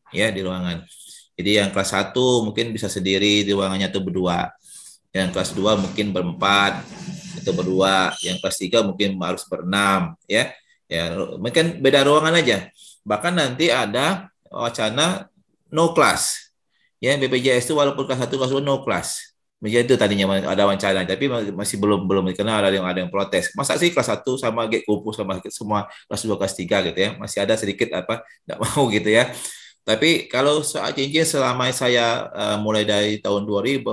ya, di ruangan. Jadi yang kelas 1 mungkin bisa sendiri di ruangannya itu berdua, yang kelas 2 mungkin berempat itu berdua, yang kelas 3 mungkin harus berenam ya. Ya, mungkin beda ruangan aja. Bahkan nanti ada wacana no class. Ya, BPJS itu walaupun kelas 1 kelas 2 no class. Menjadi itu tadinya ada wacana, tapi masih belum dikenal, ada yang protes. Masa sih kelas 1 sama kumpul sama semua kelas 2 kelas 3 gitu ya. Masih ada sedikit enggak mau gitu ya. Tapi kalau soal cincin selama saya mulai dari tahun 2005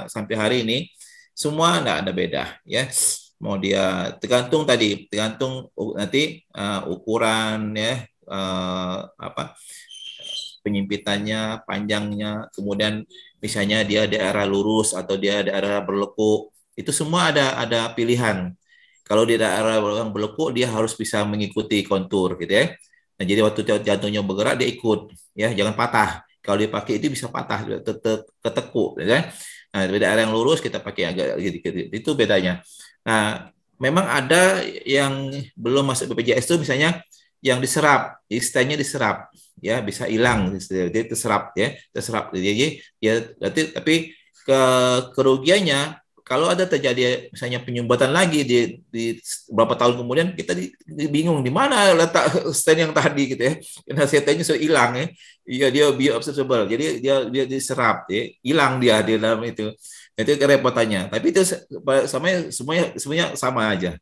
sampai hari ini semua enggak ada beda ya. Mau dia tergantung nanti ukuran ya, penyimpitannya, panjangnya, kemudian misalnya dia daerah lurus atau dia daerah berlekuk, itu semua ada pilihan. Kalau di daerah yang berlekuk dia harus bisa mengikuti kontur gitu ya. Nah, jadi waktu jantungnya bergerak dia ikut ya, jangan patah. Kalau dipakai itu bisa patah, ketekuk ya. Nah, di daerah yang lurus kita pakai agak gitu. Itu bedanya. Nah, memang ada yang belum masuk BPJS itu misalnya yang diserap, istilahnya diserap, ya bisa hilang, jadi terserap ya, terserap. Jadi ya, tapi kerugiannya kalau ada terjadi misalnya penyumbatan lagi di beberapa tahun kemudian kita bingung di mana letak stent yang tadi gitu ya, karena stentnya sudah hilang ya, iya dia bioabsorbable, jadi dia diserap, ya hilang dia di dalam itu. Itu kerepotannya. Tapi itu semuanya sama aja.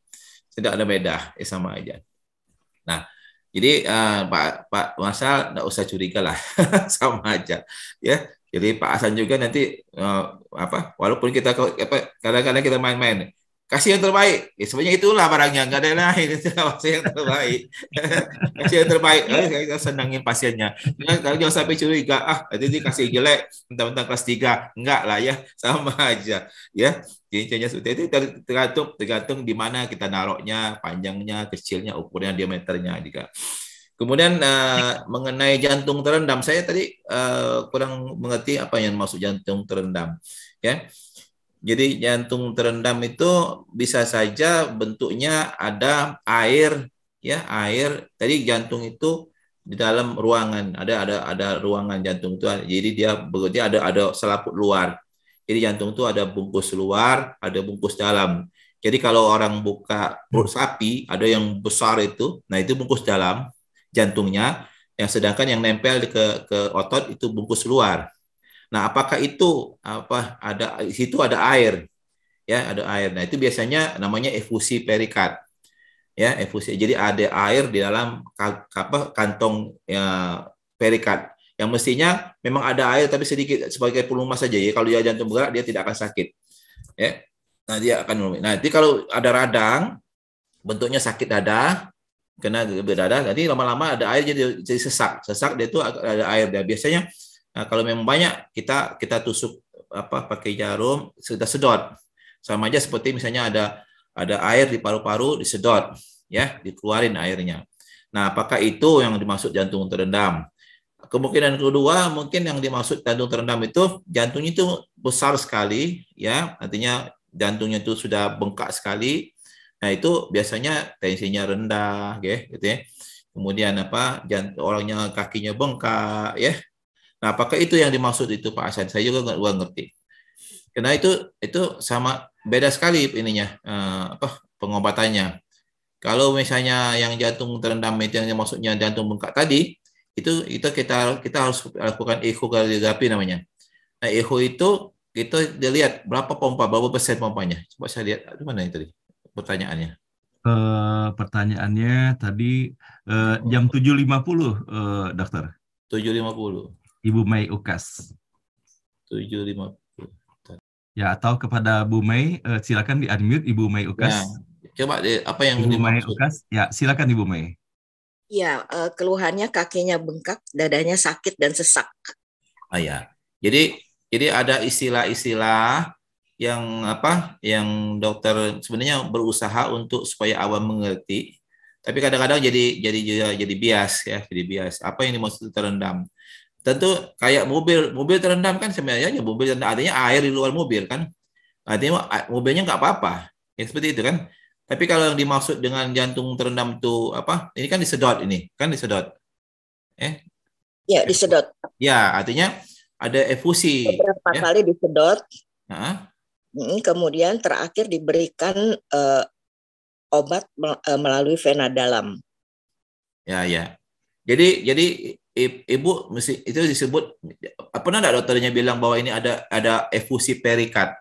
Tidak ada beda, sama aja. Nah, jadi Pak Marsal nggak usah curiga lah, sama aja. Ya, jadi Pak Hasan juga nanti walaupun kita kadang-kadang kita main-main, kasih yang terbaik. Ya, sebenarnya itulah barangnya, nggak ada yang lain. Itu kasih yang terbaik. Kasih yang terbaik. Kita senangin pasiennya. Kalau jangan sampai curiga, nanti dikasih jelek, mentang-mentang kelas 3. Enggak lah ya, sama aja. Ya, cincinnya seperti itu tergantung di mana kita naruhnya, panjangnya, kecilnya, ukurannya, diameternya juga. Kemudian mengenai jantung terendam, saya tadi kurang mengerti apa yang maksud jantung terendam. Ya, jadi jantung terendam itu bisa saja bentuknya ada air, ya air. Tadi jantung itu di dalam ruangan, ada ruangan jantung itu. Jadi dia berarti ada selaput luar. Jadi jantung itu ada bungkus luar, ada bungkus dalam. Jadi kalau orang buka perut sapi, ada yang besar itu, nah itu bungkus dalam jantungnya, yang sedangkan yang nempel ke otot itu bungkus luar. Nah, apakah itu ada di situ ada air, ya ada air. Nah itu biasanya namanya efusi perikard, ya efusi. Jadi ada air di dalam kantong ya, perikard. Yang mestinya memang ada air tapi sedikit sebagai pelumas saja. Ya kalau dia jantung bergerak dia tidak akan sakit, ya. Nah dia akan. Nah nanti kalau ada radang bentuknya sakit dada, kena berdarah, nanti lama-lama ada air jadi sesak dia itu ada air. Dan biasanya kalau memang banyak kita tusuk pakai jarum, kita sedot, sama aja seperti misalnya ada air di paru-paru, disedot, ya dikeluarin airnya. Nah apakah itu yang dimaksud jantung terendam? Kemungkinan kedua mungkin yang dimaksud jantung terendam itu jantungnya itu besar sekali, ya artinya jantungnya itu sudah bengkak sekali. Nah itu biasanya tensinya rendah, gitu ya. Kemudian orangnya kakinya bengkak, ya. Nah apakah itu yang dimaksud itu Pak Hasan? Saya juga nggak ngerti. Karena itu sama beda sekali ininya pengobatannya. Kalau misalnya yang jantung terendam itu yang maksudnya jantung bengkak tadi, itu kita harus lakukan ekokardiografi namanya. Nah echo itu kita dilihat berapa persen pompanya. Coba saya lihat di mana itu tadi pertanyaannya. Pertanyaannya tadi jam 7.50, dokter. 7.50. Ibu Mei Ukas. 7.50. Ya, atau kepada Bu Mei, silakan di-unmute Ibu Mei Ukas. Ya, coba apa yang Ibu Mei dimaksud? Ukas, ya silakan Ibu Mei. Ya, keluhannya kakinya bengkak, dadanya sakit dan sesak. Ya. Jadi ada istilah-istilah yang dokter sebenarnya berusaha untuk supaya awam mengerti, tapi kadang-kadang jadi bias ya, jadi bias. Apa yang dimaksud terendam? Tentu kayak mobil terendam kan sebenarnya mobil terendam artinya air di luar mobil kan, artinya mobilnya nggak apa-apa, ya seperti itu kan. Tapi kalau yang dimaksud dengan jantung terendam itu apa? Ini kan disedot, Ya, disedot. Ya, artinya ada efusi. Beberapa kali disedot. Nah. Kemudian terakhir diberikan obat melalui vena dalam. Ya. Jadi Ibu mesti itu disebut, pernah enggak dokternya bilang bahwa ini ada efusi perikard?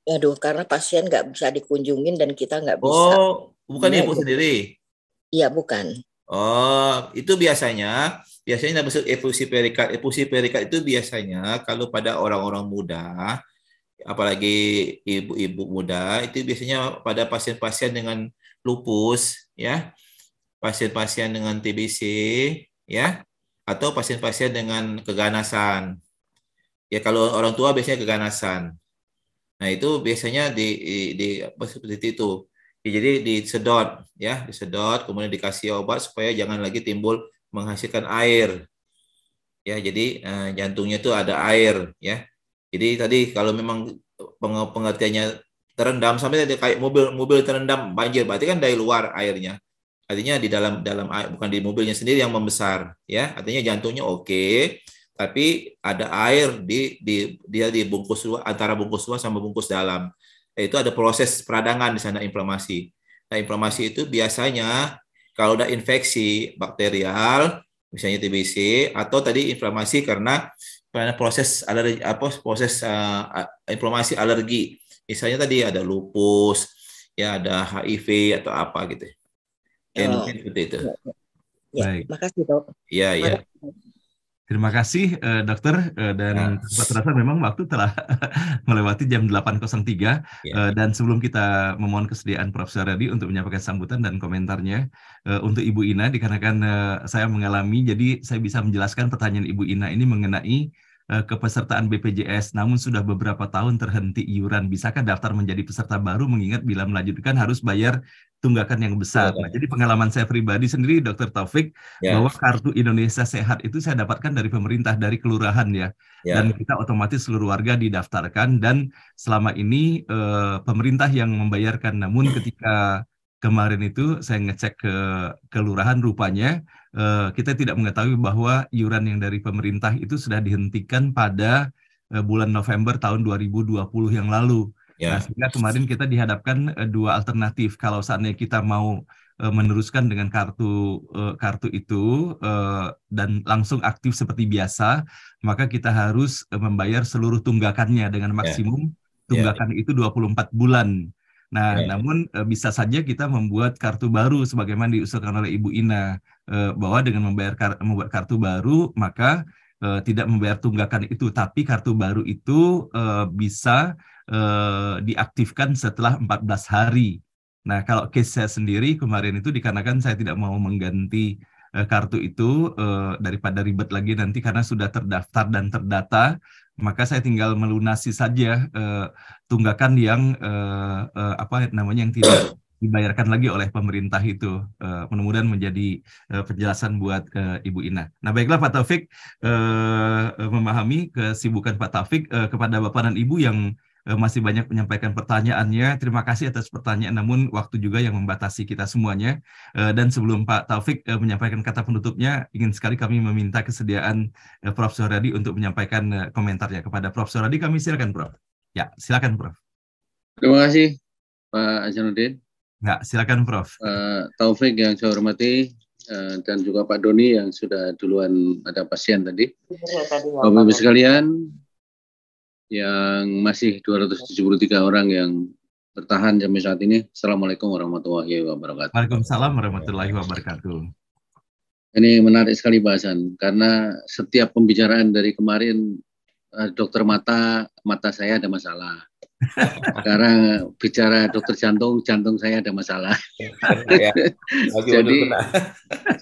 Aduh, karena pasien nggak bisa dikunjungin dan kita nggak bisa. Oh, bukan Ibu sendiri? Iya, bukan. Oh, itu biasanya disebut efusi perikard. Efusi perikard itu biasanya kalau pada orang-orang muda, apalagi ibu-ibu muda, itu biasanya pada pasien-pasien dengan lupus, ya, pasien-pasien dengan TBC, ya, atau pasien-pasien dengan keganasan. Ya kalau orang tua biasanya keganasan. Nah itu biasanya seperti itu. Jadi disedot, ya, disedot, kemudian dikasih obat supaya jangan lagi timbul menghasilkan air. Ya, jadi jantungnya itu ada air, ya. Jadi tadi kalau memang pengertiannya terendam sampai kayak mobil terendam banjir, berarti kan dari luar airnya. Artinya di dalam air, bukan di mobilnya sendiri yang membesar, ya. Artinya jantungnya oke, tapi ada air dia di bungkus luar, antara bungkus luar sama bungkus dalam. Itu ada proses peradangan di sana, inflamasi. Nah, inflamasi itu biasanya kalau udah infeksi bakterial, misalnya TBC, atau tadi inflamasi karena proses alergi, inflamasi alergi. Misalnya tadi ada lupus, ya ada HIV atau apa gitu. Mungkin seperti itu. Ya, baik. Makasih dok. Iya. Terima kasih dokter, dan tanpa terasa memang waktu telah melewati jam 8.03, dan sebelum kita memohon kesediaan Prof. Suryadi untuk menyampaikan sambutan dan komentarnya untuk Ibu Ina, dikarenakan saya mengalami, jadi saya bisa menjelaskan pertanyaan Ibu Ina ini mengenai kepesertaan BPJS, namun sudah beberapa tahun terhenti iuran. Bisakah daftar menjadi peserta baru mengingat bila melanjutkan harus bayar tunggakan yang besar. Nah, jadi pengalaman saya pribadi sendiri, Dr. Taufik, bahwa kartu Indonesia Sehat itu saya dapatkan dari pemerintah, dari kelurahan ya. Dan kita otomatis seluruh warga didaftarkan, dan selama ini pemerintah yang membayarkan. Namun ketika kemarin itu saya ngecek ke kelurahan, rupanya kita tidak mengetahui bahwa iuran yang dari pemerintah itu sudah dihentikan pada bulan November tahun 2020 yang lalu. Nah, sehingga kemarin kita dihadapkan dua alternatif. Kalau saatnya kita mau meneruskan dengan kartu itu dan langsung aktif seperti biasa, maka kita harus membayar seluruh tunggakannya dengan maksimum tunggakan itu 24 bulan. Nah, namun bisa saja kita membuat kartu baru sebagaimana diusulkan oleh Ibu Ina, bahwa dengan membuat kartu baru maka tidak membayar tunggakan itu, tapi kartu baru itu bisa diaktifkan setelah 14 hari. Nah, kalau case saya sendiri kemarin itu dikarenakan saya tidak mau mengganti kartu itu daripada ribet lagi nanti karena sudah terdaftar dan terdata, maka saya tinggal melunasi saja tunggakan yang yang tidak dibayarkan lagi oleh pemerintah itu. Mudah-mudahan menjadi penjelasan buat Ibu Ina. Nah, baiklah Pak Taufik, memahami kesibukan Pak Taufik, kepada Bapak dan Ibu yang masih banyak menyampaikan pertanyaannya. Terima kasih atas pertanyaan, namun waktu juga yang membatasi kita semuanya. Dan sebelum Pak Taufik menyampaikan kata penutupnya, ingin sekali kami meminta kesediaan Prof. Suharyadi untuk menyampaikan komentarnya. Kepada Prof. Suharyadi, kami silakan, Prof. Ya, silakan, Prof. Terima kasih, Pak Hasanuddin. Ya, silakan, Prof. Taufik yang saya hormati, dan juga Pak Doni yang sudah duluan ada pasien tadi. Bapak-Ibu sekalian, yang masih 273 orang yang bertahan sampai saat ini. Assalamualaikum warahmatullahi wabarakatuh. Waalaikumsalam warahmatullahi wabarakatuh. Ini menarik sekali bahasan, karena setiap pembicaraan dari kemarin, dokter mata saya ada masalah. Sekarang bicara dokter jantung saya ada masalah. Jadi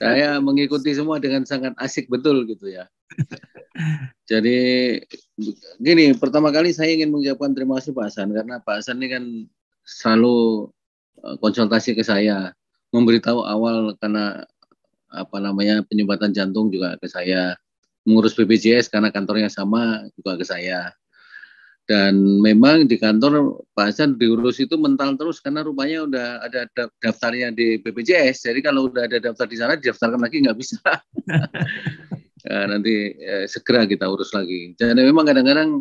saya mengikuti semua dengan sangat asik betul gitu ya. Jadi gini, pertama kali saya ingin mengucapkan terima kasih Pak Hasan, karena Pak Hasan ini kan selalu konsultasi ke saya, memberitahu awal karena penyumbatan jantung juga ke saya, mengurus BPJS karena kantornya sama juga ke saya. Dan memang di kantor Pak Hasan diurus itu mental terus, karena rupanya udah ada daftarnya di BPJS. Jadi kalau udah ada daftar di sana, didaftarkan lagi nggak bisa. Nanti segera kita urus lagi. Jadi memang kadang-kadang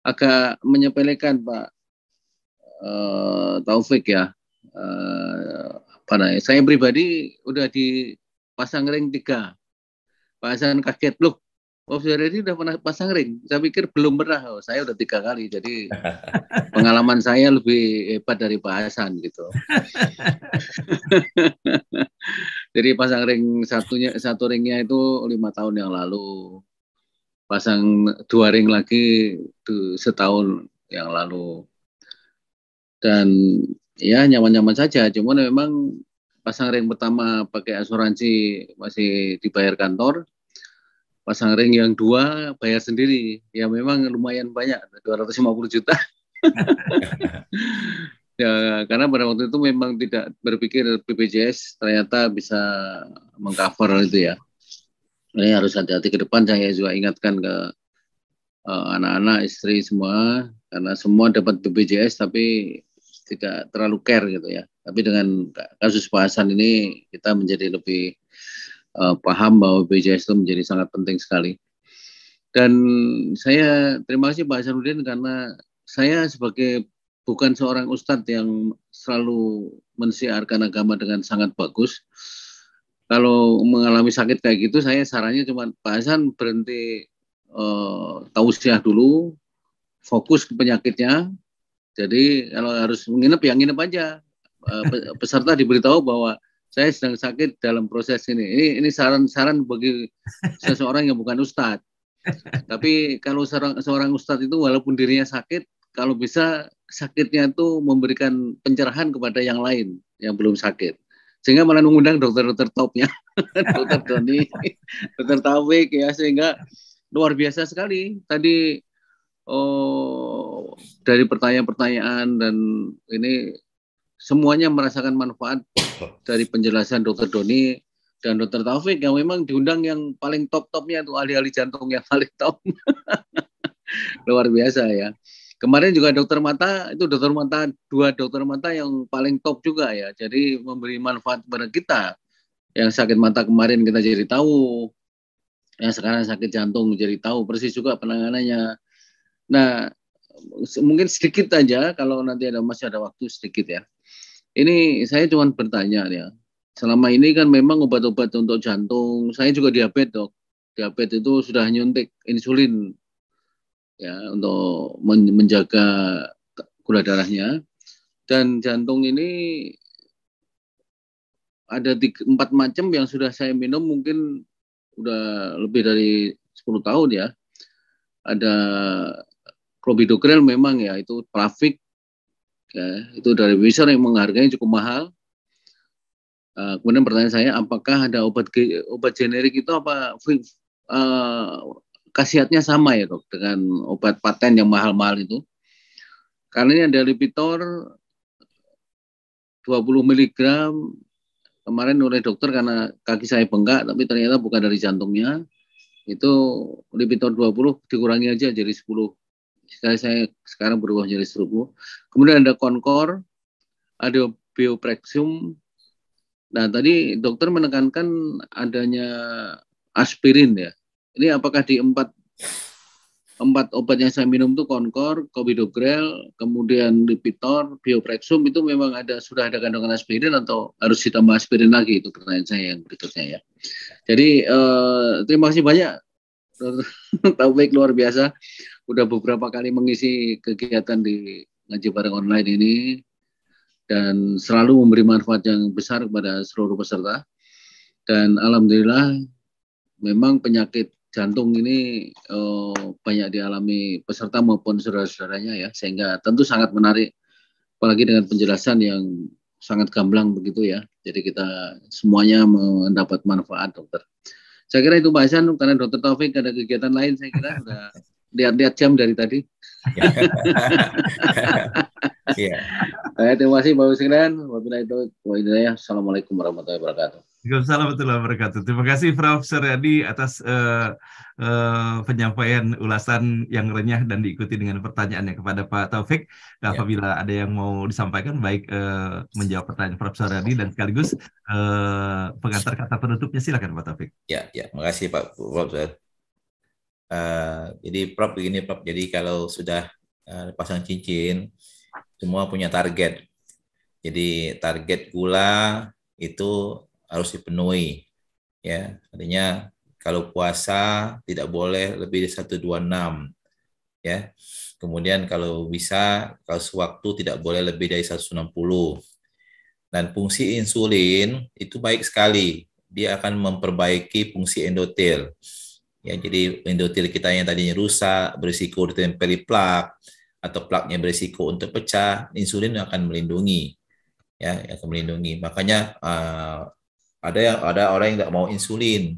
agak menyepelekan Pak Taufik ya. Saya pribadi udah dipasang ring 3. Pak Hasan kaget, loh, Prof. Suharyadi udah pernah pasang ring? Saya pikir belum pernah. Saya udah 3 kali, jadi pengalaman saya lebih hebat dari Pak Hasan gitu. Jadi pasang ring satu ringnya itu 5 tahun yang lalu. Pasang 2 ring lagi itu setahun yang lalu. Dan ya nyaman-nyaman saja, cuman memang pasang ring pertama pakai asuransi masih dibayar kantor. Pasang ring yang 2 bayar sendiri. Ya memang lumayan banyak, 250 juta. Ya, karena pada waktu itu memang tidak berpikir BPJS ternyata bisa mengcover itu ya. Ini harus hati-hati ke depan. Saya juga ingatkan ke anak-anak, istri semua, karena semua dapat BPJS tapi tidak terlalu care gitu ya. Tapi dengan kasus Pak Hasan ini kita menjadi lebih paham bahwa BPJS itu menjadi sangat penting sekali. Dan saya terima kasih Pak Hasanuddin, karena saya sebagai bukan seorang ustadz yang selalu mensiarkan agama dengan sangat bagus. Kalau mengalami sakit kayak gitu, saya sarannya cuma Pak Hasan berhenti tausiah dulu, fokus ke penyakitnya. Jadi kalau harus nginep ya nginep aja. Peserta diberitahu bahwa saya sedang sakit dalam proses ini. Ini saran-saran bagi seseorang yang bukan ustadz. Tapi kalau seorang ustadz itu walaupun dirinya sakit, kalau bisa sakitnya itu memberikan pencerahan kepada yang lain yang belum sakit. Sehingga malah mengundang dokter-dokter topnya, dokter Doni, dokter Taufik ya, sehingga luar biasa sekali. Tadi dari pertanyaan-pertanyaan dan ini semuanya merasakan manfaat dari penjelasan Dr. Doni dan Dr. Taufik yang memang diundang yang paling top-topnya itu ahli-ahli jantung yang paling top. Luar biasa ya. Kemarin juga dokter mata, itu dokter mata, 2 dokter mata yang paling top juga ya. Jadi memberi manfaat kepada kita. Yang sakit mata kemarin kita jadi tahu. Yang sekarang sakit jantung jadi tahu persis juga penanganannya. Nah, mungkin sedikit aja kalau nanti masih ada waktu sedikit ya. Ini saya cuma bertanya ya. Selama ini kan memang obat-obat untuk jantung, saya juga diabetes, Dok. Diabetes itu sudah nyuntik insulin ya untuk menjaga gula darahnya. Dan jantung ini ada 4 macam yang sudah saya minum mungkin udah lebih dari 10 tahun ya. Ada clopidogrel memang ya, itu Plavix ya, itu dari Pfizer yang menghargainya cukup mahal. Kemudian pertanyaan saya, apakah ada obat generik itu apa khasiatnya sama ya Dok dengan obat paten yang mahal-mahal itu? Karena ini ada Lipitor 20 mg kemarin oleh dokter karena kaki saya bengkak, tapi ternyata bukan dari jantungnya. Itu Lipitor 20 dikurangi aja jadi 10. Saya sekarang berubah jadi 10. Kemudian ada Concor, ada Bioprexum. Nah, tadi dokter menekankan adanya aspirin ya. Ini apakah di 4 obat yang saya minum itu Concor, clopidogrel, kemudian Lipitor, Bioprexum itu memang sudah ada kandungan aspirin atau harus ditambah aspirin lagi? Itu pertanyaan saya yang berikutnya ya. Jadi terima kasih banyak Dr. Taufik, luar biasa. Udah beberapa kali mengisi kegiatan di Ngaji Bareng Online ini dan selalu memberi manfaat yang besar kepada seluruh peserta. Dan alhamdulillah memang penyakit jantung ini banyak dialami peserta maupun saudara-saudaranya ya, sehingga tentu sangat menarik apalagi dengan penjelasan yang sangat gamblang begitu ya. Jadi kita semuanya mendapat manfaat, dokter. Saya kira itu Pak Hasan, karena Dr. Taufik ada kegiatan lain, saya kira sudah lihat-lihat jam dari tadi. Iya. Terima kasih Bapak sekalian. Assalamualaikum warahmatullahi wabarakatuh. Waalaikumsalam warahmatullahi wabarakatuh. Terima kasih Prof. Suryadi atas penyampaian ulasan yang renyah dan diikuti dengan pertanyaannya kepada Pak Taufik. Apabila ada yang mau disampaikan, baik menjawab pertanyaan Prof. Suryadi dan sekaligus pengantar kata penutupnya, silakan Pak Taufik. Ya, makasih Pak Prof. Jadi Prof begini Prof. Jadi kalau sudah pasang cincin, semua punya target. Jadi target gula itu harus dipenuhi, ya. Artinya kalau puasa tidak boleh lebih dari 126, ya. Kemudian kalau bisa, kalau sewaktu tidak boleh lebih dari 160. Dan fungsi insulin itu baik sekali, dia akan memperbaiki fungsi endotel. Ya, jadi endotel kita yang tadinya rusak, berisiko ditempeli plak, atau plaknya berisiko untuk pecah, insulin akan melindungi, ya, akan melindungi. Makanya ada orang yang tidak mau insulin,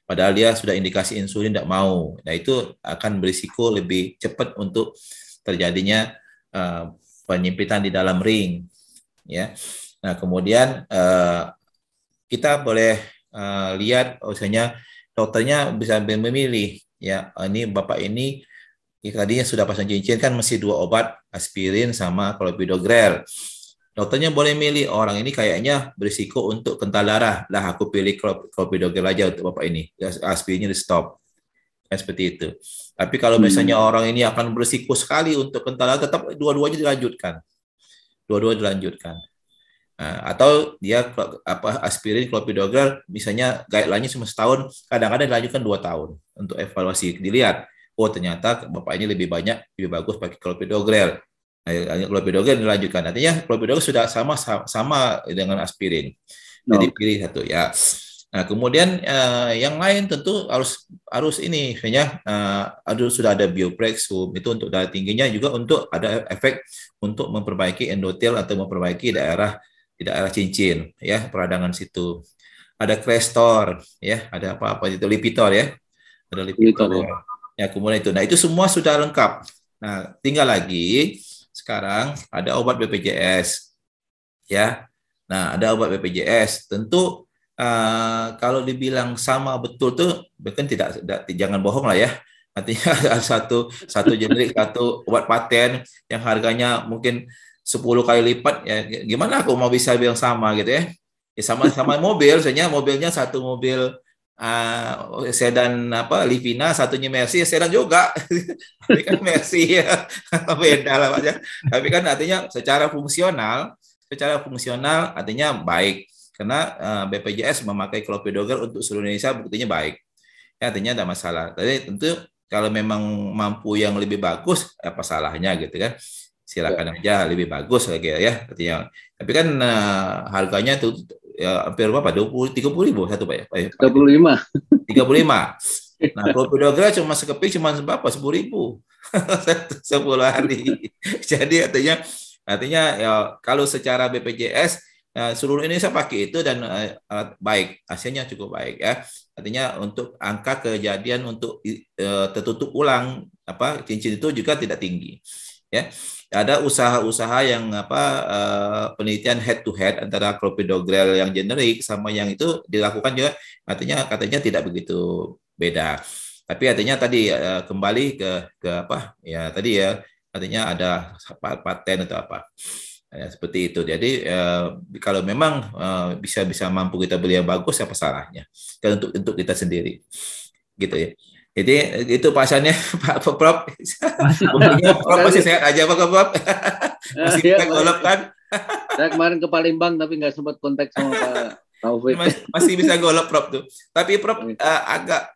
padahal dia sudah indikasi insulin tidak mau. Nah, itu akan berisiko lebih cepat untuk terjadinya penyempitan di dalam ring, ya. Nah, kemudian kita boleh lihat, misalnya dokternya bisa memilih, ya, ini bapak ini tadinya sudah pasang cincin kan mesti 2 obat, aspirin sama clopidogrel. Dokternya boleh milih, orang ini kayaknya berisiko untuk kental darah, lah aku pilih clopidogrel aja untuk bapak ini, aspirinnya di stop, kan seperti itu. Tapi kalau misalnya orang ini akan berisiko sekali untuk kental darah, tetap dua-duanya dilanjutkan, atau dia aspirin clopidogrel misalnya guideline-nya cuma setahun, kadang-kadang dilanjutkan 2 tahun untuk evaluasi, dilihat, oh ternyata bapak ini lebih bagus pakai clopidogrel. Clopidogrel dilanjutkan. Artinya clopidogrel sudah sama dengan aspirin. Jadi pilih satu ya. Nah, kemudian yang lain tentu harus ini, misalnya sudah ada Bioprexum itu untuk darah tingginya, juga untuk ada efek untuk memperbaiki endotel atau memperbaiki di daerah cincin, ya, peradangan situ. Ada Crestor, ya, ada apa itu Lipitor, ya, ada Lipitor. Ya, kemudian itu. Nah, itu semua sudah lengkap. Nah, tinggal lagi sekarang ada obat BPJS. ya. Nah, ada obat BPJS. Tentu kalau dibilang sama betul tuh, bahkan tidak jangan bohong lah ya. Artinya ada satu generik, satu obat paten yang harganya mungkin 10 kali lipat, ya gimana aku mau bisa bilang sama gitu ya. Ya sama mobil, misalnya mobilnya satu mobil sedan Livina, satunya Mercy, sedan juga. Tapi kan Mercy ya beda lah Pak ya. Tapi kan artinya secara fungsional artinya baik. Karena BPJS memakai clopidogrel untuk seluruh Indonesia, buktinya baik. Ya, artinya ada masalah. Tapi tentu kalau memang mampu yang lebih bagus, apa salahnya gitu kan? Silakan aja lebih bagus lagi ya. Artinya. Tapi kan harganya tuh ya, hampir berapa? 30 ribu satu Pak ya? 35. 35. Nah, clopidogrel cuma sekeping cuma berapa? 10 ribu. 10 hari. Jadi artinya ya, kalau secara BPJS seluruh Indonesia pakai itu dan baik, hasilnya cukup baik ya. Artinya untuk angka kejadian untuk tertutup ulang cincin itu juga tidak tinggi. Ya, ada usaha-usaha yang penelitian head to head antara clopidogrel yang generik sama yang itu dilakukan juga, artinya katanya tidak begitu beda. Tapi artinya tadi kembali ke apa ya tadi ya, artinya ada paten atau apa. Ya, seperti itu. Jadi kalau memang bisa mampu kita beli yang bagus, apa salahnya? Kan untuk kita sendiri, gitu ya. Jadi itu pasannya Pak Prof. Prof masih sehat aja Pak Prof. Masih kita golop kan? Saya kemarin ke Palembang tapi nggak sempat kontak sama Pak Taufik. Masih bisa golop Prof tuh. Tapi Prof agak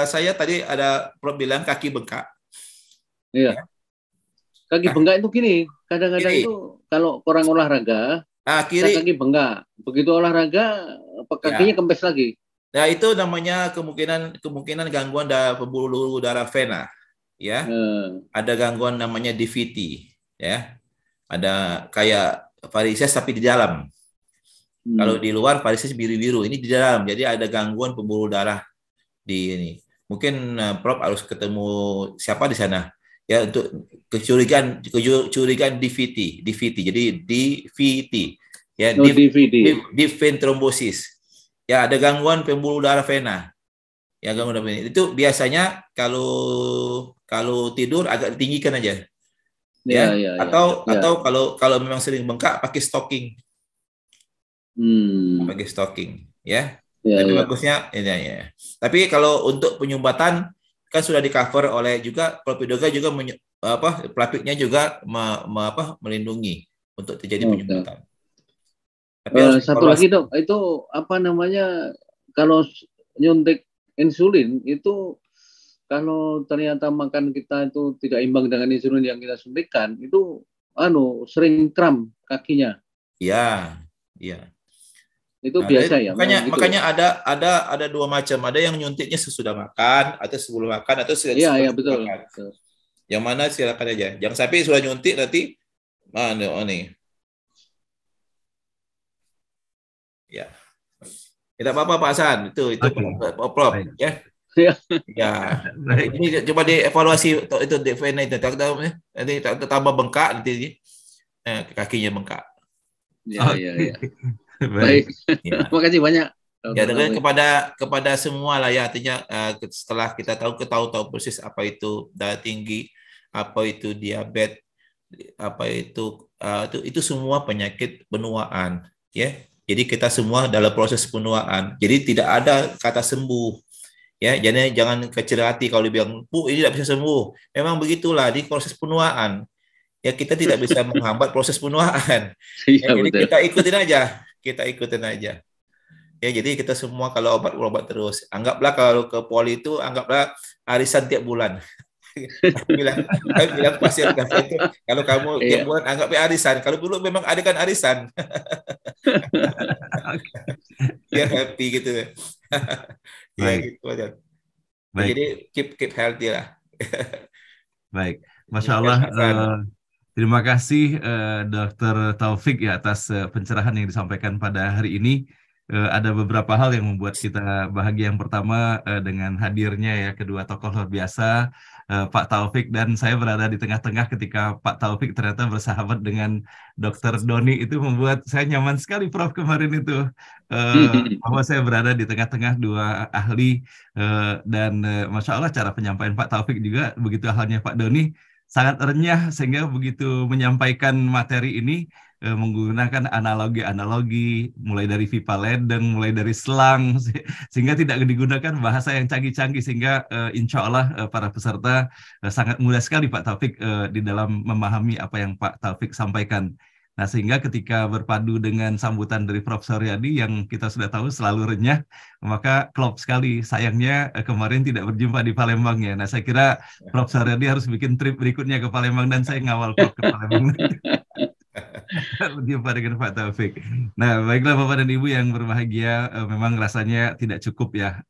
saya tadi ada Prof bilang kaki bengkak. Iya. Kaki bengkak itu gini, kadang-kadang itu kalau kurang olahraga, kaki bengkak. Begitu olahraga, kakinya kempes lagi. Nah, itu namanya kemungkinan gangguan pembuluh darah vena, ya. Ada gangguan namanya DVT, ya. Ada kayak varises tapi di dalam. Kalau di luar varises biru-biru, ini di dalam. Jadi ada gangguan pembuluh darah di ini. Mungkin Prof harus ketemu siapa di sana. Ya, untuk kecurigaan DVT. Jadi DVT, ya, deep vein thrombosis. Ya, ada gangguan pembuluh darah vena. Ya, gangguan darah vena. Itu biasanya kalau tidur agak tinggikan aja. Ya, atau kalau memang sering bengkak pakai stocking. Pakai stocking, ya. Tapi bagusnya ini ya. Tapi kalau untuk penyumbatan kan sudah di cover oleh juga clopidogrel juga pelapiknya juga melindungi untuk terjadi penyumbatan. Tapi satu lagi Dok, itu apa namanya, kalau nyuntik insulin itu kalau ternyata makan kita itu tidak imbang dengan insulin yang kita suntikkan, itu sering kram kakinya. Iya. Itu biasa ya. Makanya ada dua macam. Ada yang nyuntiknya sesudah makan, atau sebelum makan, atau sesudah betul. makan. Yang mana silakan aja. Jangan sampai sudah nyuntik nanti nih. Ya. Tidak apa-apa Pak Hasan. Itu Prof ya. Ya. Ini coba dievaluasi itu vena itu. Nanti tambah bengkak nanti kakinya bengkak. Iya. Baik. Ya. Terima kasih banyak. Ya, dan kepada semua lah ya, artinya setelah kita tahu persis apa itu darah tinggi, apa itu diabetes, apa itu semua penyakit penuaan, ya. Jadi kita semua dalam proses penuaan. Jadi tidak ada kata sembuh, ya. Jadi jangan kecil hati kalau dibilang, Bu, ini tidak bisa sembuh. Memang begitulah di proses penuaan. Ya, kita tidak bisa menghambat proses penuaan. Ya, jadi kita ikutin aja. Ya, jadi kita semua kalau obat terus. Anggaplah kalau ke poli itu, anggaplah arisan tiap bulan. bilang pasien itu, kalau kamu tiap bulan anggapnya arisan. Kalau dulu memang ada kan arisan. Biar happy gitu. Ya, gitu aja. Baik. Jadi keep healthy lah. Baik, Masya Allah. Terima kasih Dr. Taufik ya atas pencerahan yang disampaikan pada hari ini. Ada beberapa hal yang membuat kita bahagia. Yang pertama dengan hadirnya ya kedua tokoh luar biasa, Pak Taufik, dan saya berada di tengah-tengah ketika Pak Taufik ternyata bersahabat dengan Dr. Doni. Itu membuat saya nyaman sekali, Prof, kemarin itu. Bahwa saya berada di tengah-tengah dua ahli, dan Masya Allah cara penyampaian Pak Taufik juga begitu, halnya Pak Doni sangat renyah, sehingga begitu menyampaikan materi ini menggunakan analogi-analogi, mulai dari pipa ledeng, mulai dari selang, sehingga tidak digunakan bahasa yang canggih-canggih, sehingga insya Allah para peserta sangat mudah sekali Pak Taufik di dalam memahami apa yang Pak Taufik sampaikan. Nah, sehingga ketika berpadu dengan sambutan dari Prof. Suryadi yang kita sudah tahu selalu renyah, maka klop sekali. Sayangnya kemarin tidak berjumpa di Palembang ya. Nah, saya kira Prof. Suryadi harus bikin trip berikutnya ke Palembang, dan saya ngawal Prof ke Palembang. Berjumpa dengan Pak Taufik. Nah, baiklah Bapak dan Ibu yang berbahagia, memang rasanya tidak cukup ya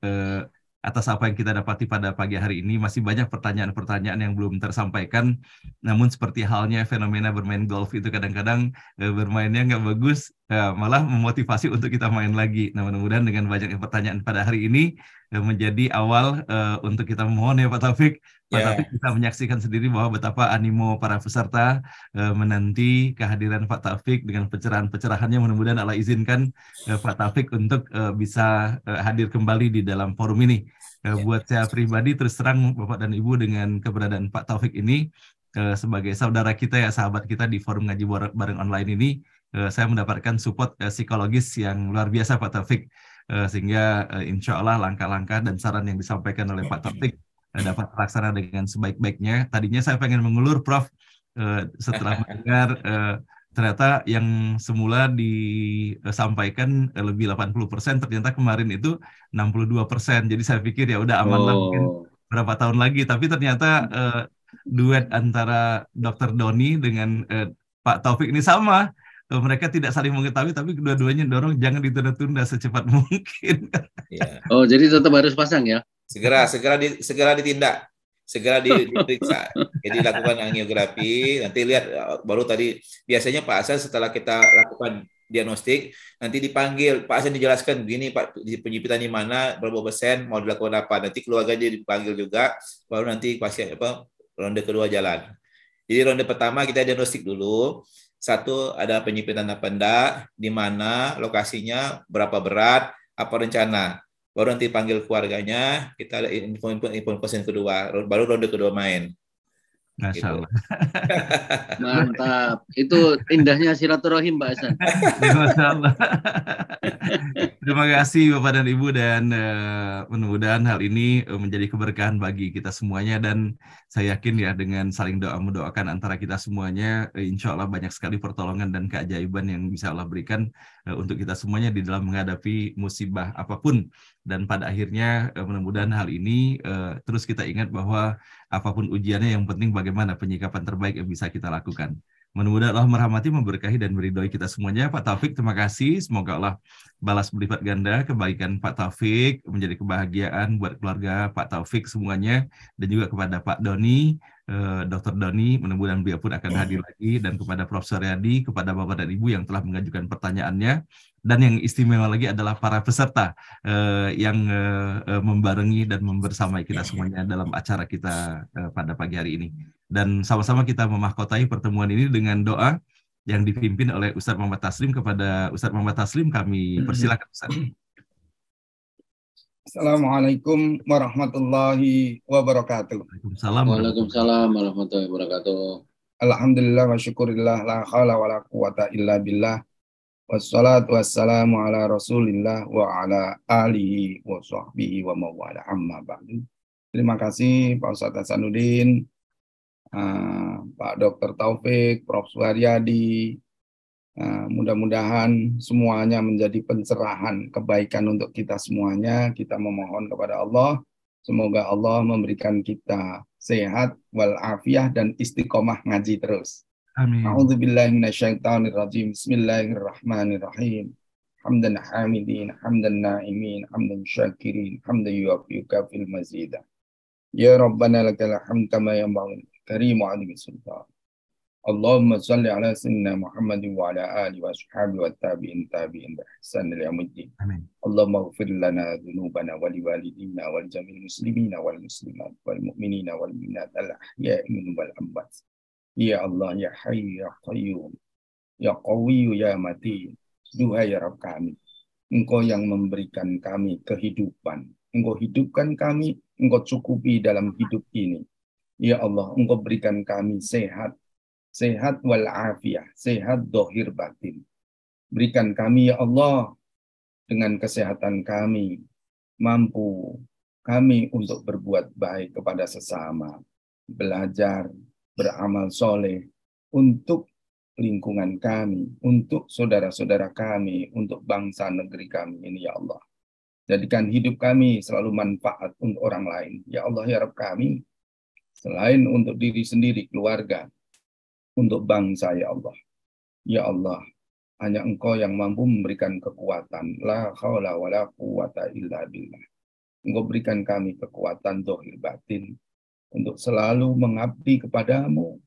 atas apa yang kita dapati pada pagi hari ini. Masih banyak pertanyaan-pertanyaan yang belum tersampaikan. Namun seperti halnya fenomena bermain golf itu, kadang-kadang bermainnya nggak bagus, malah memotivasi untuk kita main lagi. Nah, mudah-mudahan dengan banyaknya pertanyaan pada hari ini menjadi awal untuk kita memohon ya Pak Taufik. Pak Taufik bisa menyaksikan sendiri bahwa betapa animo para peserta menanti kehadiran Pak Taufik dengan pencerahan-pencerahannya. Mudah-mudahan Allah izinkan Pak Taufik untuk bisa hadir kembali di dalam forum ini. Buat saya pribadi, terus terang Bapak dan Ibu, dengan keberadaan Pak Taufik ini sebagai saudara kita ya, sahabat kita di forum ngaji bareng online ini, saya mendapatkan support psikologis yang luar biasa Pak Taufik, sehingga insya Allah langkah-langkah dan saran yang disampaikan oleh Pak Taufik dapat terlaksana dengan sebaik-baiknya. Tadinya saya pengen mengulur, Prof, setelah mendengar ternyata yang semula disampaikan lebih 80%, ternyata kemarin itu 62%. Jadi saya pikir ya udah aman lah, mungkin berapa tahun lagi. Tapi ternyata duet antara Dr. Doni dengan Pak Taufik ini sama. Mereka tidak saling mengetahui, tapi kedua-duanya dorong jangan ditunda-tunda secepat mungkin. Oh, jadi tetap harus pasang ya? Segera ditindak, segera diperiksa. Jadi lakukan angiografi, nanti lihat, baru tadi biasanya Pak Hasan setelah kita lakukan diagnostik, nanti dipanggil, Pak Hasan dijelaskan begini Pak, penyipitan di mana, berapa persen, mau dilakukan apa, nanti keluarganya dipanggil juga, baru nanti pasien ronde kedua jalan. Jadi ronde pertama kita diagnostik dulu, satu ada penyipitan apa enggak, di mana lokasinya, berapa berat, apa rencana. Baru nanti panggil keluarganya, kita ada info-info kedua, baru ronde kedua main. Masya Allah. Gitu. Mantap. Itu indahnya silaturahim, Pak Hasan. Masya Allah. Terima kasih Bapak dan Ibu, dan mudah-mudahan hal ini menjadi keberkahan bagi kita semuanya, dan saya yakin ya dengan saling doa mendoakan antara kita semuanya, insya Allah banyak sekali pertolongan dan keajaiban yang bisa Allah berikan untuk kita semuanya di dalam menghadapi musibah apapun. Dan pada akhirnya mudah-mudahan hal ini terus kita ingat bahwa apapun ujiannya, yang penting bagaimana penyikapan terbaik yang bisa kita lakukan. Mudah-mudahan Allah merahmati, memberkahi, dan meridhoi kita semuanya. Pak Taufik, terima kasih. Semoga Allah balas berlipat ganda kebaikan Pak Taufik, menjadi kebahagiaan buat keluarga Pak Taufik semuanya, dan juga kepada Pak Doni, Dr. Doni, mudah-mudahan beliau pun akan hadir lagi, dan kepada Prof. Suryadi, kepada Bapak dan Ibu yang telah mengajukan pertanyaannya, dan yang istimewa lagi adalah para peserta yang membarengi dan membersamai kita semuanya dalam acara kita pada pagi hari ini. Dan sama-sama kita memahkotai pertemuan ini dengan doa yang dipimpin oleh Ustadz Muhammad Taslim. Kepada Ustadz Muhammad Taslim kami persilakan, Ustadz. Assalamualaikum warahmatullahi wabarakatuh. Waalaikumsalam warahmatullahi wabarakatuh. Alhamdulillah wa syukurillah, la haula wa la quwata illa billah. Wassalatu wassalamu ala rasulillah wa ala alihi wa sahbihi wa mawala, amma ba'du. Terima kasih Pak Ustadz Hasanuddin, Pak Dr. Taufik, Prof. Suryadi. Mudah-mudahan semuanya menjadi pencerahan kebaikan untuk kita semuanya. Kita memohon kepada Allah, semoga Allah memberikan kita sehat walafiat dan istiqomah ngaji terus. Amin. A'udzubillahi minasyaitonirrajim. Bismillahirrahmanirrahim. Hamdan hamidin, hamdan na'imin, hamdan syakirin, hamdan yuwafi yukafil mazidah. Ya Rabbana lakal hamd kama yanbaghi karimu 'azimi sultan. Allahumma salli ala sayyidina Muhammadin wa ala alihi wa sahbihi wa tabi'in ihsan ila yaumiddin. Amin. Allahumma ighfir lana dhunubana wa liwalidina wal jami'il muslimina wal muslimat wal mu'minina wal mu'minat al ahya'i minhum wal amwat. Ya Allah, ya Hayyu ya Qayyum, ya Qawiyyu ya Matin. Duhai ya Rabb kami, Engkau yang memberikan kami kehidupan, Engkau hidupkan kami, Engkau cukupi dalam hidup ini. Ya Allah, Engkau berikan kami sehat wal afiyah, sehat dohir batin. Berikan kami ya Allah, dengan kesehatan kami, mampu kami untuk berbuat baik kepada sesama, belajar, beramal soleh, untuk lingkungan kami, untuk saudara-saudara kami, untuk bangsa negeri kami ini ya Allah. Jadikan hidup kami selalu manfaat untuk orang lain. Ya Allah ya Rabb kami, selain untuk diri sendiri, keluarga, untuk bangsa ya Allah. Ya Allah, hanya Engkau yang mampu memberikan kekuatan. La haula wa la quwata illa billah. Engkau berikan kami kekuatan zahir batin untuk selalu mengabdi kepadamu.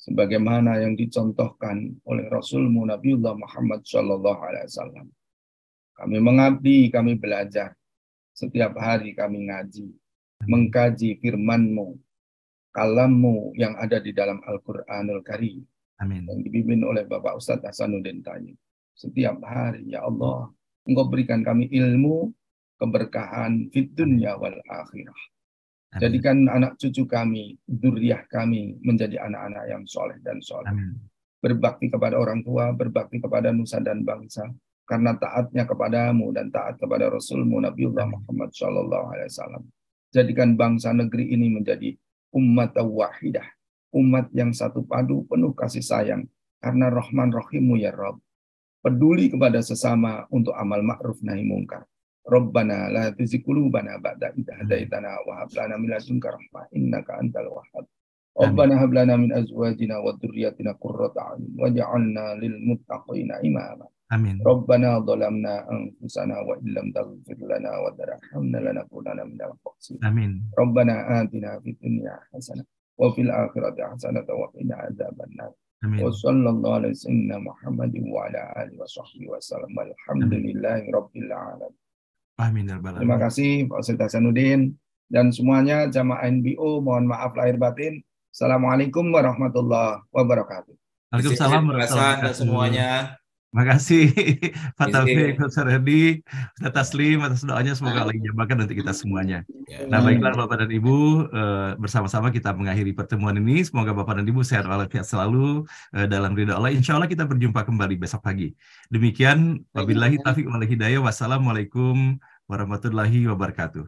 Sebagaimana yang dicontohkan oleh Rasulmu Nabiullah Muhammad SAW. Kami mengabdi, kami belajar. Setiap hari kami ngaji, mengkaji firman-Mu, kalam-Mu yang ada di dalam Al-Quranul Karim. Amin. Yang dipimpin oleh Bapak Ustadz Hasanuddin Tayyib. Setiap hari, ya Allah, Engkau berikan kami ilmu, keberkahan fid dunya wal akhirah. Amin. Jadikan anak cucu kami, dzurriyyah kami menjadi anak-anak yang soleh dan soleh. Amin. Berbakti kepada orang tua, berbakti kepada nusa dan bangsa, karena taatnya kepadamu dan taat kepada Rasulmu Nabiullah Muhammad SAW. Jadikan bangsa negeri ini menjadi umat wahidah, umat yang satu padu, penuh kasih sayang, karena Rahman Rahimu ya Rabb. Peduli kepada sesama untuk amal ma'ruf nahi mungkar. Rabbana la tuzigh qulubana ba'da idh hadaitana wa hab lana min ladunka rahmah innaka antal wahhab. Rabbana hab lana min azwajina wa dhurriyyatina qurrata a'yun waj'alna lil muttaqina imama. Amin. Rabbana dhalamna anfusana wa illam taghfir lana wa tarhamna lanakunanna minal khasirin. Amin. Rabbana atina fid dunya hasanah wa fil akhirati hasanah wa qina adzabannar. Amin. Wa sallallahu alaihi wasallam Muhammadin wa ala alihi wa sahbihi wasallam. Alhamdulillahi rabbil alamin. Amin ya rabbal Terima alamin. kasih Pak Ustadz Hasanuddin dan semuanya jamaah NBO, mohon maaf lahir batin. Assalamualaikum warahmatullahi wabarakatuh. Waalaikumsalam Terima kasih warahmatullahi Anda semuanya. Terima kasih Pak Izin. Taufik, Ustaz Hedi, Ustaz Taslim atas doanya, semoga Allah ijabahkan untuk kita semuanya. Ya. Nah baiklah Bapak dan Ibu, bersama-sama kita mengakhiri pertemuan ini. Semoga Bapak dan Ibu sehat walafiat selalu dalam ridha Allah. Insya Allah kita berjumpa kembali besok pagi. Demikian, wabillahi taufiq wal hidayah. Wassalamualaikum warahmatullahi wabarakatuh.